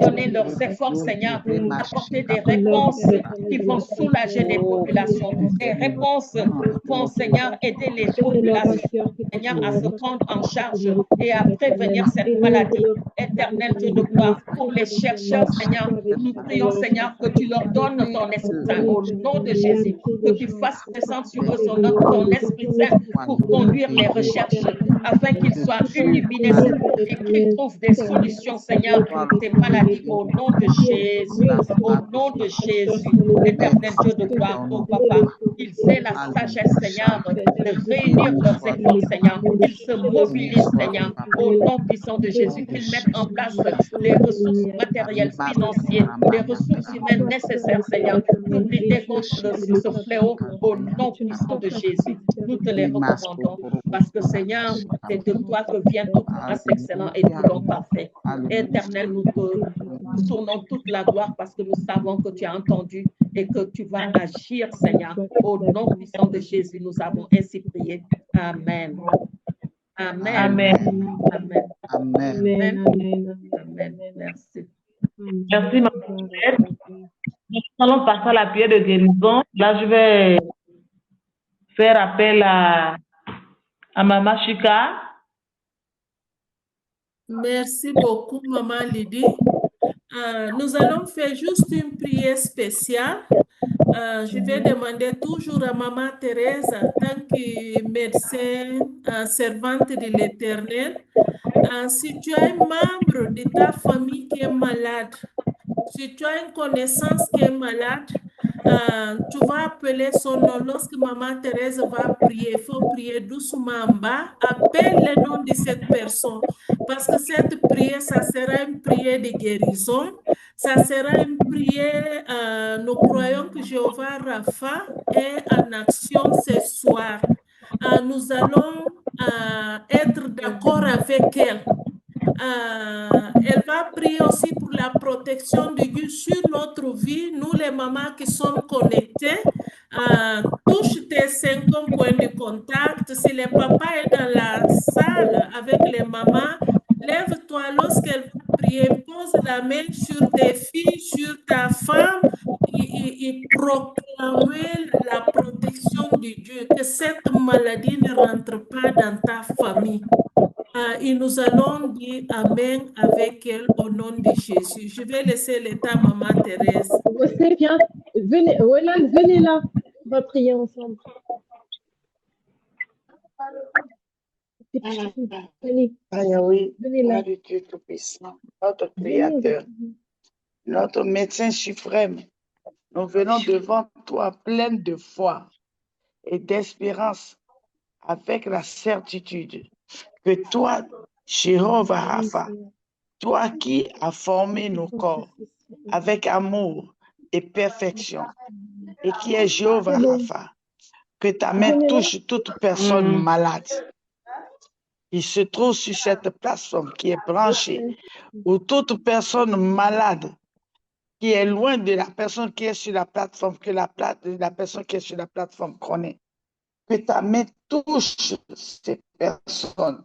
donner leurs efforts, Seigneur, apporter des réponses qui vont soulager les populations, des réponses qui vont, Seigneur, aider les populations, Seigneur, à se prendre en charge et à prévenir cette maladie. Éternel Dieu de gloire, pour les chercheurs, Seigneur, nous prions, Seigneur, que tu leur donnes ton Esprit Saint au nom de Jésus, que tu fasses descendre sur eux ton Esprit Saint pour conduire les recherches afin qu'ils soient illuminés et qu'ils trouvent des solutions, Seigneur, pour ces maladies au nom de Jésus, au nom de Jésus. Éternel Dieu de gloire, oh Papa, qu'ils aient la sagesse, Seigneur, de réunir leurs efforts, Seigneur, qu'ils se mobilisent, Seigneur, au nom puissant de Jésus, qu'ils mettent en place les ressources matérielles, financières, les ressources humaines nécessaires, Seigneur, pour lutter contre ce fléau au nom puissant de Jésus. Nous te les recommandons parce que, Seigneur, c'est de toi que vient toute grâce excellente et tout don parfait. Éternel, nous te tournons toute la gloire parce que nous savons que tu as entendu et que tu vas agir, Seigneur. Au nom puissant de Jésus, nous avons ainsi prié. Amen. Amen.
Amen.
Amen.
Amen.
Amen. Merci.
Merci, ma frère. Nous allons passer à la prière de guérison. Là, je vais faire appel à Maman Chika.
Merci beaucoup, Maman Lydie. Nous allons faire juste une prière spéciale. Je vais demander toujours à Maman Thérèse, en tant que médecin, servante de l'Éternel, si tu as un membre de ta famille qui est malade, si tu as une connaissance qui est malade, tu vas appeler son nom. Lorsque Maman Thérèse va prier, il faut prier doucement en bas. Appelle le nom de cette personne. Parce que cette prière, ça sera une prière de guérison. Ça sera une prière, nous croyons que Jéhovah Rapha est en action ce soir. Nous allons être d'accord avec elle. Elle va prier aussi pour la protection de Dieu sur notre vie. Nous, les mamans qui sommes connectées, touche tes 50 points de contact. Si le papa est dans la salle avec les mamans, lève-toi lorsqu'elle va prier. Pose la main sur tes filles, sur ta femme et proclamer la protection de Dieu. Que cette maladie ne rentre pas dans ta famille. Et nous allons dire Amen avec elle au nom de Jésus. Je vais laisser l'état Maman Thérèse.
Venez, venez là. On va prier ensemble.
Oui,
venez là.
Dieu Tout-Puissant, notre Créateur, notre médecin suprême, nous venons devant toi pleines de foi et d'espérance avec la certitude que toi, Jéhovah Rapha, toi qui as formé nos corps avec amour et perfection, et qui est Jéhovah Rapha, que ta main touche toute personne malade. Il se trouve sur cette plateforme qui est branchée, ou toute personne malade qui est loin de la personne qui est sur la plateforme, que la personne qui est sur la plateforme connaît. Que ta main touche ces personnes.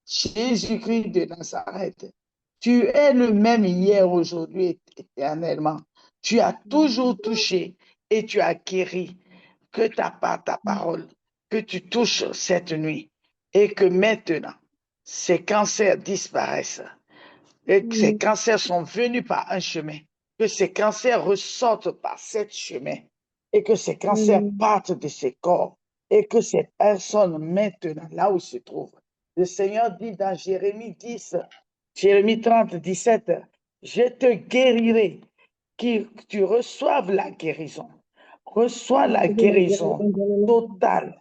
Jésus-Christ de Nazareth, tu es le même hier, aujourd'hui et éternellement. Tu as toujours touché et tu as guéri. Que ta parole, que tu touches cette nuit et que maintenant, ces cancers disparaissent. Et que ces cancers sont venus par un chemin. Que ces cancers ressortent par ce chemin. Et que ces cancers partent de ces corps. Et que ces personnes maintenant, là où ils se trouvent. Le Seigneur dit dans Jérémie 10, Jérémie 30, 17, je te guérirai, que tu reçoives la guérison. Reçois la guérison totale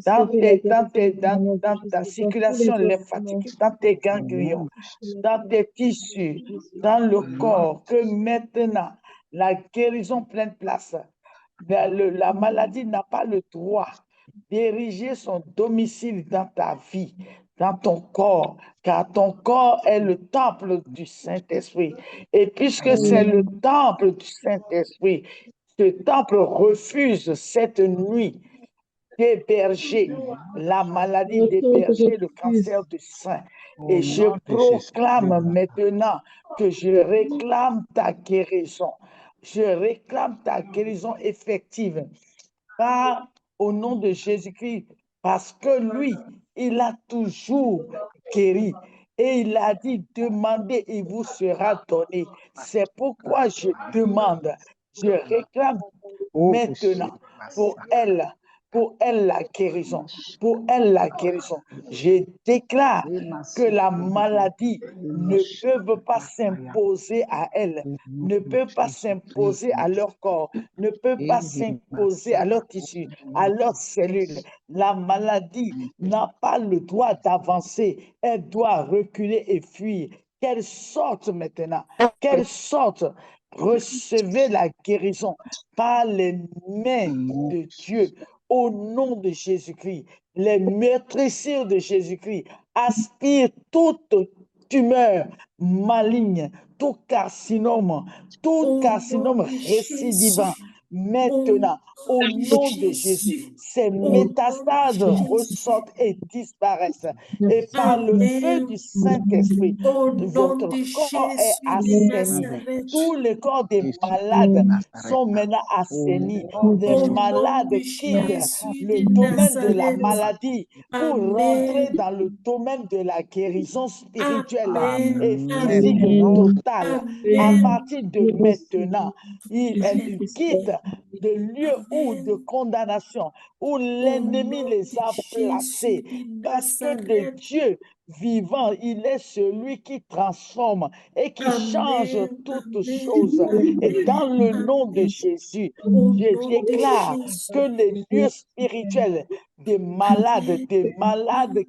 dans ta circulation lymphatique, dans tes ganglions, dans tes tissus, dans le corps, que maintenant la guérison prenne place. La maladie n'a pas le droit d'ériger son domicile dans ta vie, dans ton corps, car ton corps est le temple du Saint-Esprit. Et puisque c'est le temple du Saint-Esprit, ce temple refuse cette nuit d'héberger la maladie, d'héberger le cancer du sein. Et je proclame maintenant que je réclame ta guérison. Je réclame ta guérison effective. Par au nom de Jésus-Christ, parce que lui, il a toujours guéri. Et il a dit, demandez, il vous sera donné. C'est pourquoi je demande, je réclame maintenant pour elle la guérison. Pour elle la guérison. Je déclare que la maladie ne peut pas s'imposer à elle, ne peut pas s'imposer à leur corps, ne peut pas s'imposer à leur tissu, à leurs cellules. La maladie n'a pas le droit d'avancer, elle doit reculer et fuir. Qu'elle sorte maintenant, qu'elle sorte. Recevez la guérison par les mains de Dieu. Au nom de Jésus-Christ, les meurtrissures de Jésus-Christ aspirent toute tumeur maligne, tout carcinome récidivant. Maintenant, au nom de Jésus, ces métastases ressortent et disparaissent. Et par le feu du Saint-Esprit, votre corps est assaini. Tous les corps des malades sont maintenant assainis. Les malades quittent le domaine de la maladie pour rentrer dans le domaine de la guérison spirituelle et physique totale. À partir de maintenant, ils quittent de lieux ou de condamnation où l'ennemi les a placés, parce que le Dieu vivant, il est celui qui transforme et qui change toutes choses. Et dans le nom de Jésus, je déclare que les lieux spirituels des malades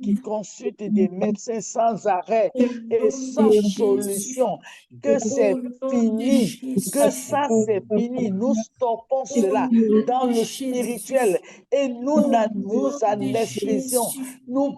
qui consultent des médecins sans arrêt et sans solution, que c'est fini, que ça c'est fini. Nous stoppons cela dans le spirituel et nous anesthésions, nous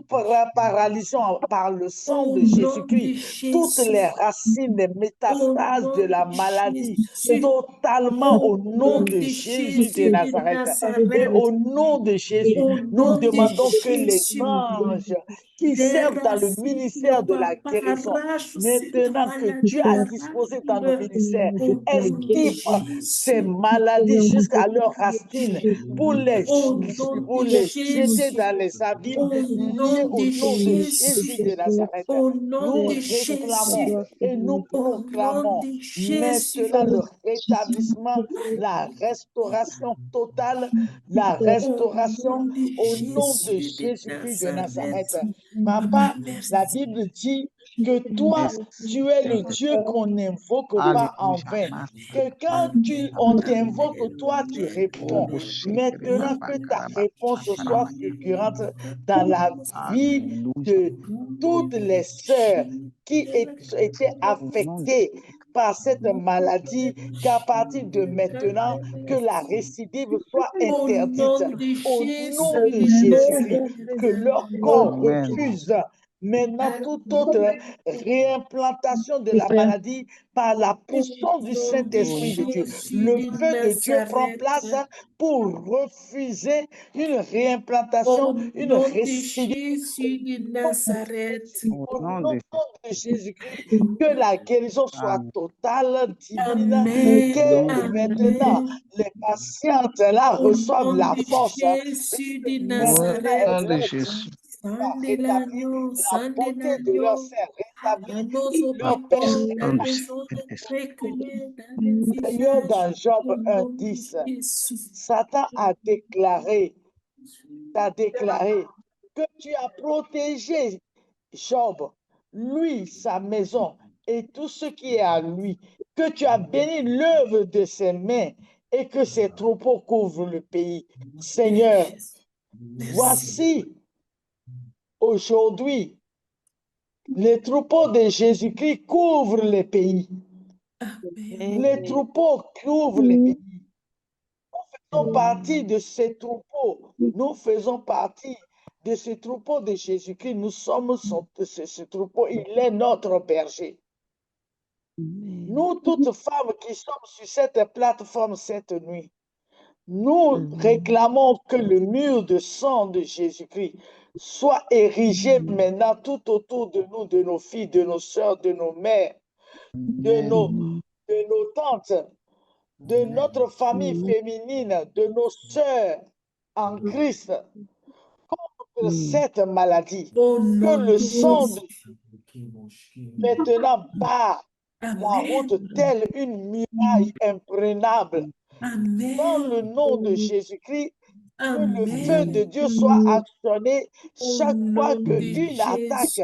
paralysons par le sang de Jésus-Christ toutes les racines, les métastases de la maladie, totalement au nom de Jésus de Nazareth. Et au nom de Jésus, nous demandons que les anges qui servent dans le ministère de la guérison, maintenant que Dieu a disposé dans nos ministères, extirpent ces maladies jusqu'à leurs racines pour les jeter dans les abîmes liés au nom de Jésus de Nazareth. Nous réclamons et nous proclamons maintenant le rétablissement, la restauration totale, la restauration au nom de Jésus-Christ de Nazareth. Papa, la Bible dit que toi, tu es le Dieu qu'on n'invoque pas en vain. Que quand on t'invoque, toi, tu réponds. Maintenant que ta réponse soit figurante dans la vie de toutes les sœurs qui étaient affectées par cette maladie, qu'à partir de maintenant, que la récidive soit interdite au nom de Jésus-Christ, que leur corps refuse maintenant toute autre réimplantation de la maladie par la puissance du Saint-Esprit de Dieu. Le feu de Dieu prend place pour refuser une réimplantation, une récidive. Au nom de Jésus-Christ, que la guérison soit totale, divine, que maintenant les patientes là reçoivent la force. rétablis la bonté de leur sein, rétablis leur Seigneur, dans Job 1:10, Satan a déclaré que tu as protégé Job, lui, sa maison et tout ce qui est à lui, que tu as béni l'œuvre de ses mains et que ses troupeaux couvrent le pays. Seigneur, voici aujourd'hui, les troupeaux de Jésus-Christ couvrent les pays. Les troupeaux couvrent les pays. Nous faisons partie de ces troupeaux. Nous faisons partie de ce troupeau de Jésus-Christ. Nous sommes ce troupeau. Il est notre berger. Nous, toutes femmes qui sommes sur cette plateforme cette nuit, nous réclamons que le mur de sang de Jésus-Christ soit érigé maintenant tout autour de nous, de nos filles, de nos sœurs, de nos mères, de nos tantes, de notre famille féminine, de nos sœurs en Christ, contre cette maladie. Que le sang de maintenant bat la route telle une muraille imprenable. Dans le nom de Jésus-Christ, que le feu de Dieu soit actionné chaque fois qu'une attaque,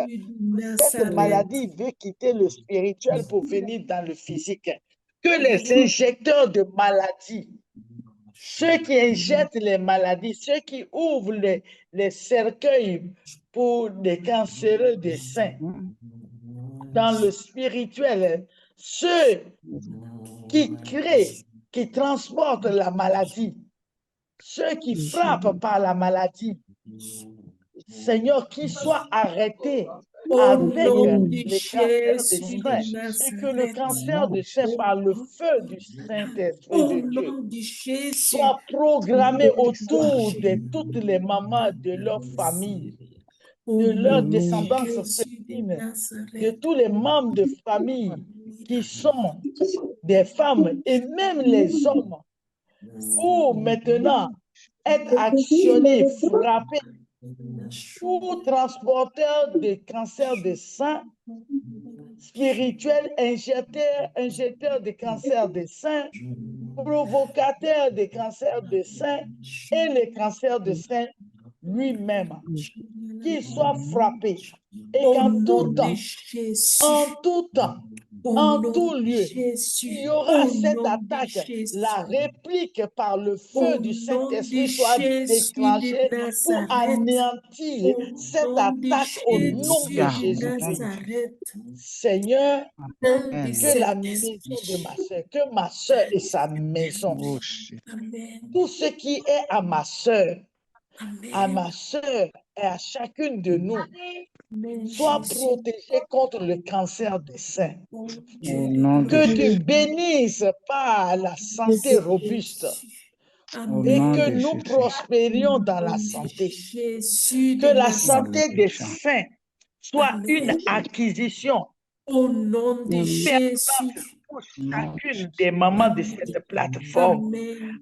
cette maladie veut quitter le spirituel pour venir dans le physique. Que les injecteurs de maladies, ceux qui injectent les maladies, ceux qui ouvrent les cercueils pour des cancéreux des seins, dans le spirituel, ceux qui créent, qui transportent la maladie, ceux qui frappent par la maladie, Seigneur, qu'ils soient arrêtés avec les cancers des seins et que le cancer du sein par le feu du Saint-Esprit de Dieu soit programmé autour de toutes les mamans de leur famille, de leur descendance féminine, de tous les membres de famille qui sont des femmes et même les hommes, pour maintenant être actionnés, frappés, ou transporteurs de cancer de sein spirituel, injecteurs de cancer de sein, provocateurs de cancer de sein et le cancer de sein lui-même, qu'il soit frappé et qu'en tout temps, en tout lieu, il y aura cette attaque, la réplique par le feu du Saint-Esprit soit déclenchée pour anéantir cette attaque au nom de Jésus-Christ. Seigneur, que la maison de ma soeur, que ma soeur et sa maison, tout ce qui est à ma soeur et à chacune de nous, sois protégé contre le cancer des seins. Que tu bénisses par la santé robuste et que nous prospérions dans la santé. Que la santé des seins soit une acquisition pour chacune des mamans de cette plateforme,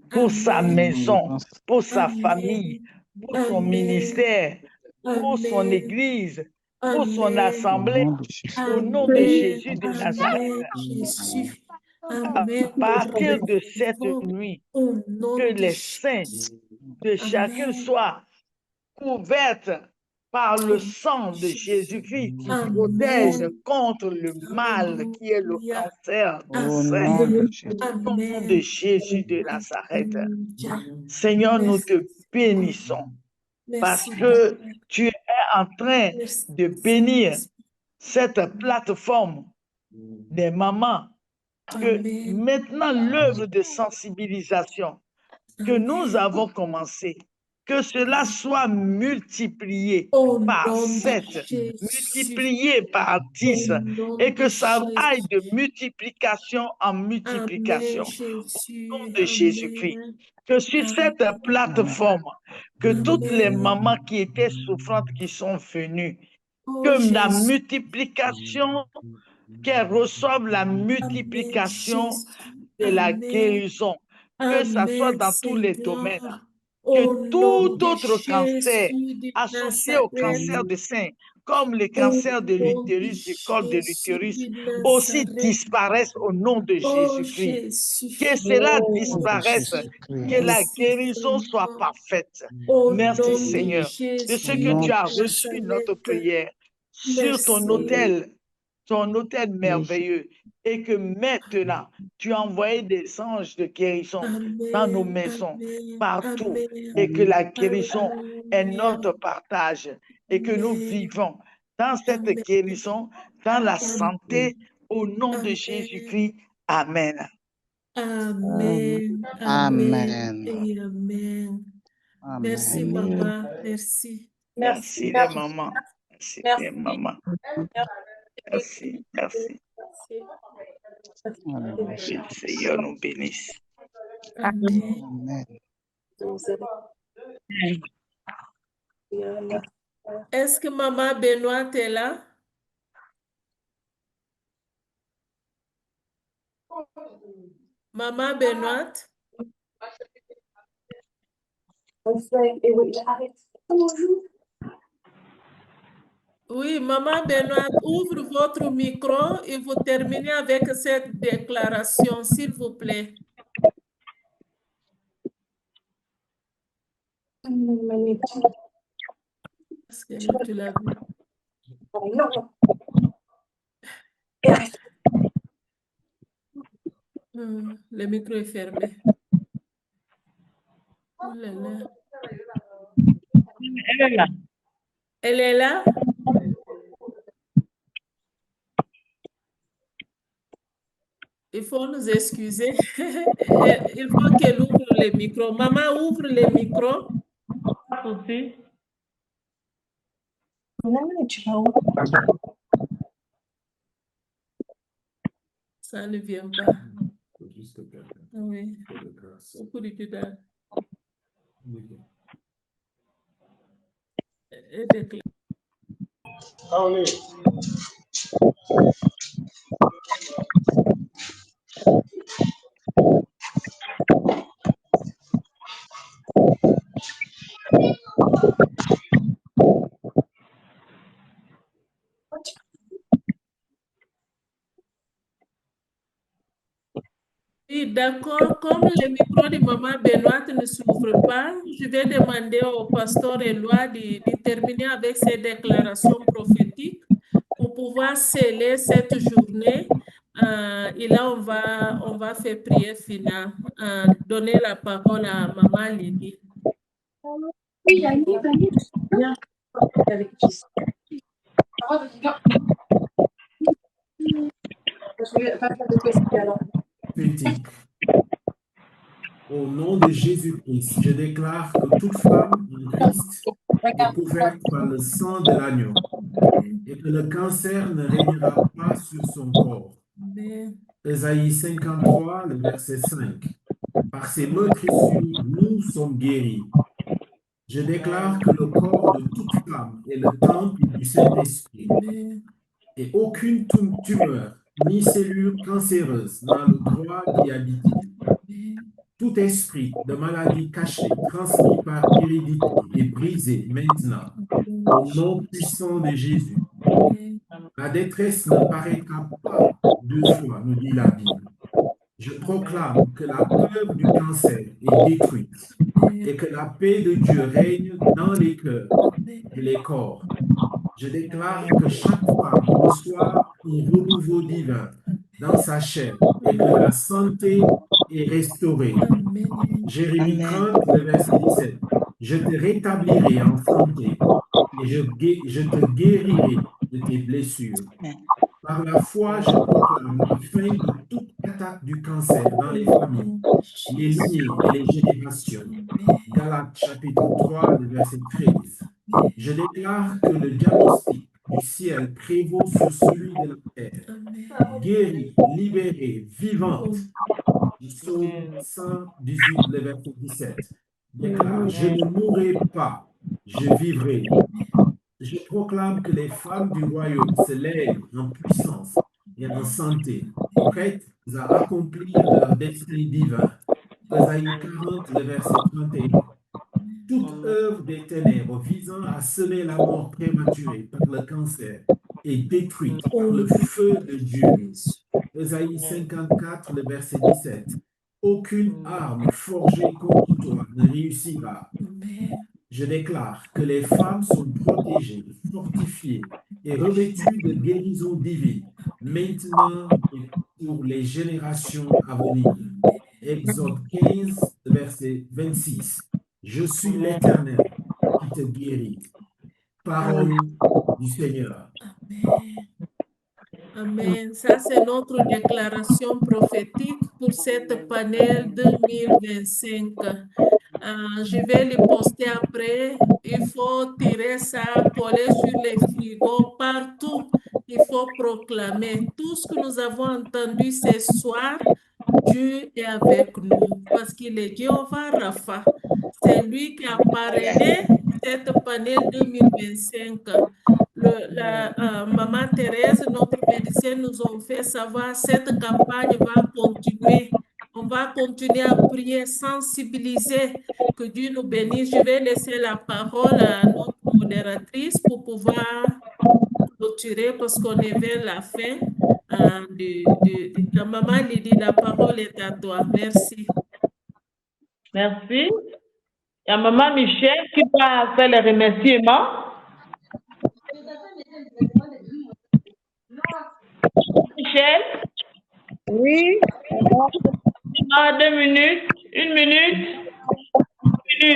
pour sa maison, pour sa famille, pour son ministère, pour son église, pour son assemblée, au nom de Jésus de Nazareth. À partir de cette nuit, que les seins de chacun soient couverts par le sang de Jésus-Christ qui protège contre le mal qui est le cancer du sein. Au nom de Jésus de Nazareth. Seigneur, nous te bénissons parce que tu es en train de bénir cette plateforme des mamans, que maintenant l'œuvre de sensibilisation que nous avons commencé, que cela soit multiplié par 7, multiplié par 10, et que ça aille de multiplication en multiplication au nom de Jésus-Christ. Que sur cette plateforme, que toutes les mamans qui étaient souffrantes, qui sont venues, que la multiplication, qu'elles reçoivent la multiplication de la guérison, que ça soit dans tous les domaines. que
nom
tout
de
autre cancer
Jésus de
associé au cancer
Nazareth.
du sein, comme le
Au
cancer de
nom de
l'utérus, du col de
Jésus
l'utérus,
de
aussi
Nazareth.
disparaissent au nom de
Oh
Jésus-Christ.
Jésus.
Que cela
Oh
disparaisse,
Jésus-Christ.
que la
Merci
guérison soit
vraiment.
parfaite.
Au
Merci
nom de
Seigneur de
Jésus
ce
Au
que
nom
tu as
de
reçu notre
Nazareth.
prière sur ton
Merci.
autel merveilleux, et que maintenant tu as envoyé des anges de guérison dans nos
Amen.
maisons,
Amen.
partout,
Amen.
et que la guérison est
Alléluia.
notre partage, et que nous
Amen.
vivons dans cette
Amen.
guérison, dans la
Amen.
santé, au nom de
Amen.
Jésus-Christ. Amen.
Amen. Amen.
Amen.
Et amen. Merci,
Amen.
maman. Merci.
Merci les mamans. Merci les mamans. Merci, merci.
Amen.
Que le Seigneur nous bénisse.
Amen.
Amen.
Est-ce que maman Benoît est là? Maman Benoît? Oui, maman Benoît, ouvre votre micro et vous terminez avec cette déclaration, s'il vous plaît. Est-ce que tu l'as vu? Le micro est fermé. Oh là là.
Elle est là.
Elle est là? Il faut nous excuser. Il faut qu'elle ouvre le micro. Maman, ouvre le micro.
Pas de souci.
Ça ne vient pas. Oui. Beaucoup de cuidado. Oui, d'accord. Comme le micro de maman Benoît ne s'ouvre pas, je vais demander au pasteur Éloi de terminer avec ses déclarations prophétiques pour pouvoir sceller cette journée. Et là, on va faire prière finale. Donner la parole à maman Lydie.
Prophétique. Au nom de Jésus-Christ, je déclare que toute femme en Christ est couverte par le sang de l'agneau et que le cancer ne régnera pas sur son corps. Ésaïe 53, le verset 5. Par ses meurtrissures, nous sommes guéris. Je déclare que le corps de toute femme est le temple du Saint-Esprit et aucune tumeur ni cellule cancéreuse n'a le droit d'y habiter. Tout esprit de maladie cachée, transmis par hérédité, est brisé maintenant, au nom puissant de Jésus. La détresse ne paraîtra pas deux fois, nous dit la Bible. Je proclame que la peur du cancer est détruite et que la paix de Dieu règne dans les cœurs et les corps. Je déclare que chaque femme reçoit un renouveau divin dans sa chair et que la santé est restaurée. Jérémie 30, le verset 17. Je te rétablirai en santé et je te guérirai de tes blessures. Par la foi, je proclame la fin de toute attaque du cancer dans les familles, les lignées et les générations. Galates chapitre 3, le verset 13. Je déclare que le diagnostic du ciel prévaut sur celui de la terre. Guérie, libérée, vivante. Psaume 118, le verset 17. Déclare, je ne mourrai pas, je vivrai. Je proclame que les femmes du royaume se lèvent en puissance et en santé, prêtes à accomplir leur destin divin. Ésaïe 40, le verset 31. toute œuvre des ténèbres visant à semer la mort prématurée par le cancer est détruite par le feu de Dieu. Ésaïe 54, le verset 17. Aucune arme forgée contre toi ne réussira. Je déclare que les femmes sont protégées, fortifiées et revêtues de guérison divine, maintenant et pour les générations à venir. Exode 15, verset 26. Je suis l'Éternel qui te guérit. Parole du Seigneur.
Amen. Ça, c'est notre déclaration prophétique pour cette panel 2025. Je vais le poster après. Il faut tirer ça, coller sur les frigos partout. Il faut proclamer tout ce que nous avons entendu ce soir. Dieu est avec nous parce qu'il est Jéhovah Rapha. C'est lui qui a parrainé cette panel 2025. Maman Thérèse, notre médecin, nous ont fait savoir cette campagne va continuer. On va continuer à prier, sensibiliser, que Dieu nous bénisse. Je vais laisser la parole à notre modératrice pour pouvoir clôturer parce qu'on est vers la fin. Maman Lydie, la parole est à toi. Merci.
Merci. Il y a Maman Michel qui va faire les remerciements. Michel?
Oui.
2 minutes, 1 minute.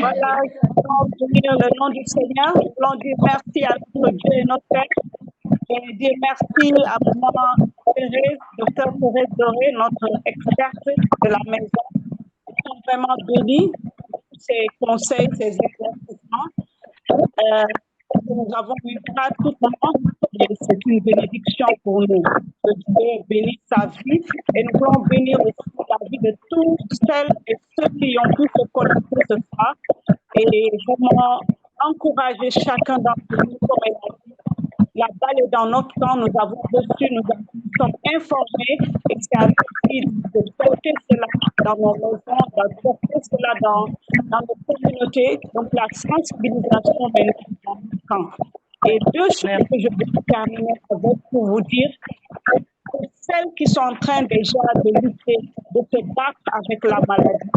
Voilà, je vais bénir le nom du Seigneur. Nous voulons dire merci à notre Dieu et notre Père. Et dire merci à Maman Thérèse, Docteur Thérèse Doré, notre experte de la maison. Nous sommes vraiment bénis pour ses conseils, ses éclaircissements. Nous avons eu ça tout le monde et c'est une bénédiction pour nous. Que Dieu bénisse sa vie et nous voulons bénir aussi la vie de tous celles et ceux qui ont pu se connecter ce soir et vraiment encourager chacun d'entre nous comme elle a dit. La balle est dans notre camp, nous avons reçu, nous sommes informés et c'est à nous de porter cela dans nos maisons, de porter cela dans nos communautés. Donc la sensibilisation est dans notre camp. Et 2 choses que je vais terminer avec pour vous dire, pour celles qui sont en train déjà de lutter, de se battre avec la maladie,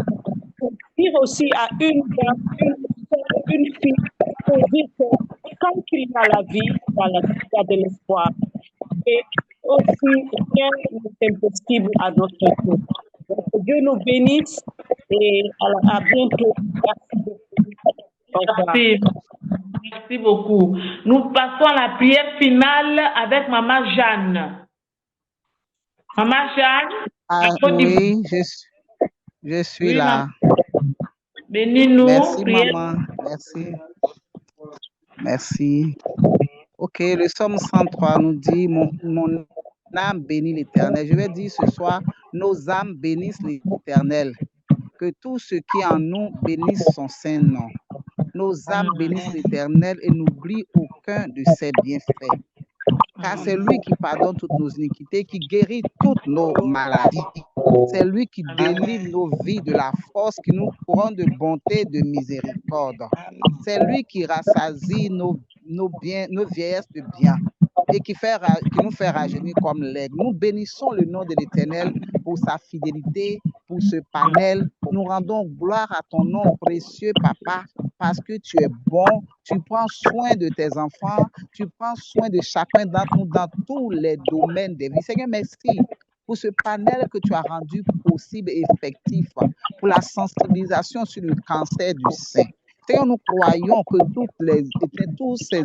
pour dire aussi à une fille, pour dire que quand il y a la vie, il y a de l'espoir. Et aussi, rien n'est impossible à notre tour. Donc, que Dieu nous bénisse et à bientôt.
Merci. Merci beaucoup. Nous passons à la prière finale avec Maman Jeanne. Maman Jeanne,
oui, je suis
oui,
là.
Bénis-nous.
Merci, maman. Merci. Merci. Ok, le Psaume 103 nous dit, mon âme bénit l'Éternel. Je vais dire ce soir, nos âmes bénissent l'Éternel. Que tout ce qui est en nous bénisse son saint nom. Nos âmes bénissent l'Éternel et n'oublient aucun de ses bienfaits. Car c'est lui qui pardonne toutes nos iniquités, qui guérit toutes nos maladies. C'est lui qui délivre nos vies de la force, qui nous couronne de bonté, de miséricorde. C'est lui qui rassasie nos vieillesses de bien et qui nous fait rajeunir comme l'aigle. Nous bénissons le nom de l'Éternel pour sa fidélité, pour ce panel. Nous rendons gloire à ton nom précieux, Papa, parce que tu es bon, tu prends soin de tes enfants, tu prends soin de chacun d'entre nous dans tous les domaines des vies. Seigneur, merci pour ce panel que tu as rendu possible et effectif pour la sensibilisation sur le cancer du sein. Seigneur, nous croyons que toutes ces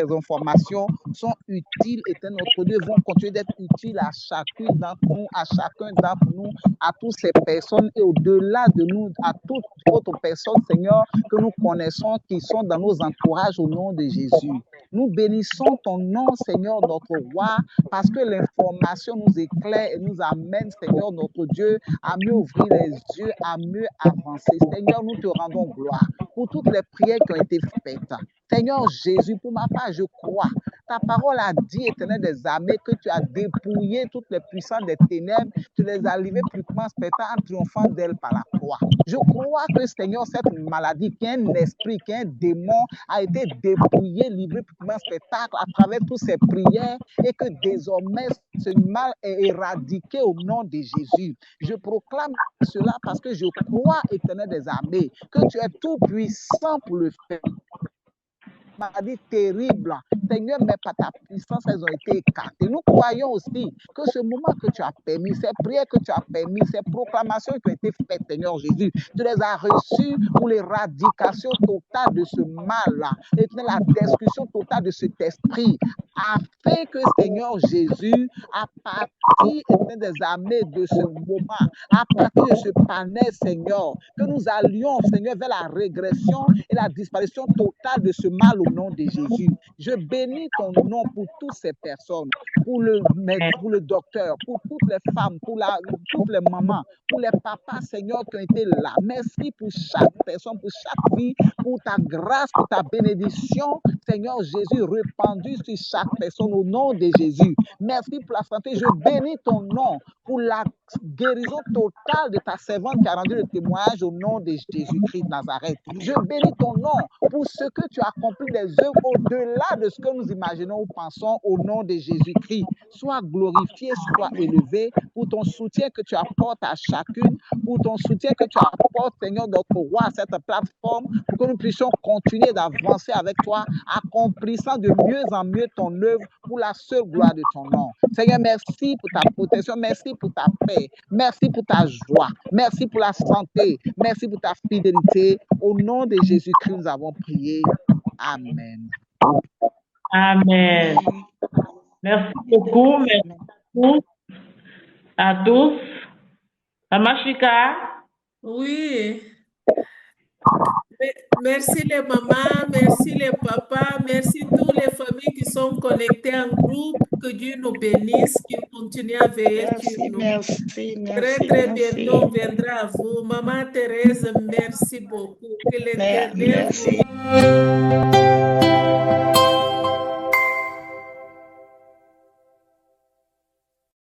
informations sont utiles et que notre Dieu vont continuer d'être utiles à chacune d'entre nous, à chacun d'entre nous, à toutes ces personnes et au-delà de nous, à toutes autres personnes, Seigneur, que nous connaissons, qui sont dans nos entourages au nom de Jésus. Nous bénissons ton nom, Seigneur, notre roi, parce que l'information nous éclaire et nous amène, Seigneur, notre Dieu, à mieux ouvrir les yeux, à mieux avancer. Seigneur, nous te rendons gloire pour toutes les prières qui ont été faites. Seigneur Jésus, pour ma part, je crois. Ta parole a dit, Éternel des armées, que tu as dépouillé toutes les puissances des ténèbres, tu les as livrées publiquement spectacle en triomphant d'elles par la croix. Je crois que, Seigneur, cette maladie, qui est un esprit, qui est un démon, a été dépouillée, livrée publiquement spectacle à travers toutes ces prières et que désormais ce mal est éradiqué au nom de Jésus. Je proclame cela parce que je crois, Éternel des armées, que tu es tout puissant pour le faire. Maladie terrible, Seigneur, mais par ta puissance, elles ont été écartées. Nous croyons aussi que ce moment que tu as permis, ces prières que tu as permis, ces proclamations qui ont été faites, Seigneur Jésus, tu les as reçues pour l'éradication totale de ce mal-là, et la destruction totale de cet esprit, afin que, Seigneur Jésus, à partir des armées de ce moment, à partir de ce panel, Seigneur, que nous allions, Seigneur, vers la régression et la disparition totale de ce mal au nom de Jésus. Je bénis ton nom pour toutes ces personnes, pour le docteur, pour toutes les femmes, pour toutes les mamans, pour les papas, Seigneur, qui ont été là. Merci pour chaque personne, pour chaque vie, pour ta grâce, pour ta bénédiction, Seigneur Jésus, répandue sur chaque personne au nom de Jésus. Merci pour la santé. Je bénis ton nom pour la guérison totale de ta servante qui a rendu le témoignage au nom de Jésus-Christ de Nazareth. Je bénis ton nom pour ce que tu as accompli des œuvres au-delà de ce que nous imaginons ou pensons au nom de Jésus-Christ. Sois glorifié, sois élevé pour ton soutien que tu apportes à chacune, pour ton soutien que tu apportes, Seigneur, notre roi, à cette plateforme, pour que nous puissions continuer d'avancer avec toi, accomplissant de mieux en mieux ton œuvre pour la seule gloire de ton nom. Seigneur, merci pour ta protection, merci pour ta paix, merci pour ta joie, merci pour la santé, merci pour ta fidélité. Au nom de Jésus-Christ, nous avons prié. Amen.
Amen. Merci beaucoup. Merci à tous. Amashika?
Oui. Merci les mamans, merci les papas, merci toutes les familles qui sont connectées en groupe. Que Dieu nous bénisse, qu'il continue à veiller sur nous.
Merci.
Très bientôt, on viendra à vous. Maman Thérèse, merci beaucoup. Que l'Éternel vous...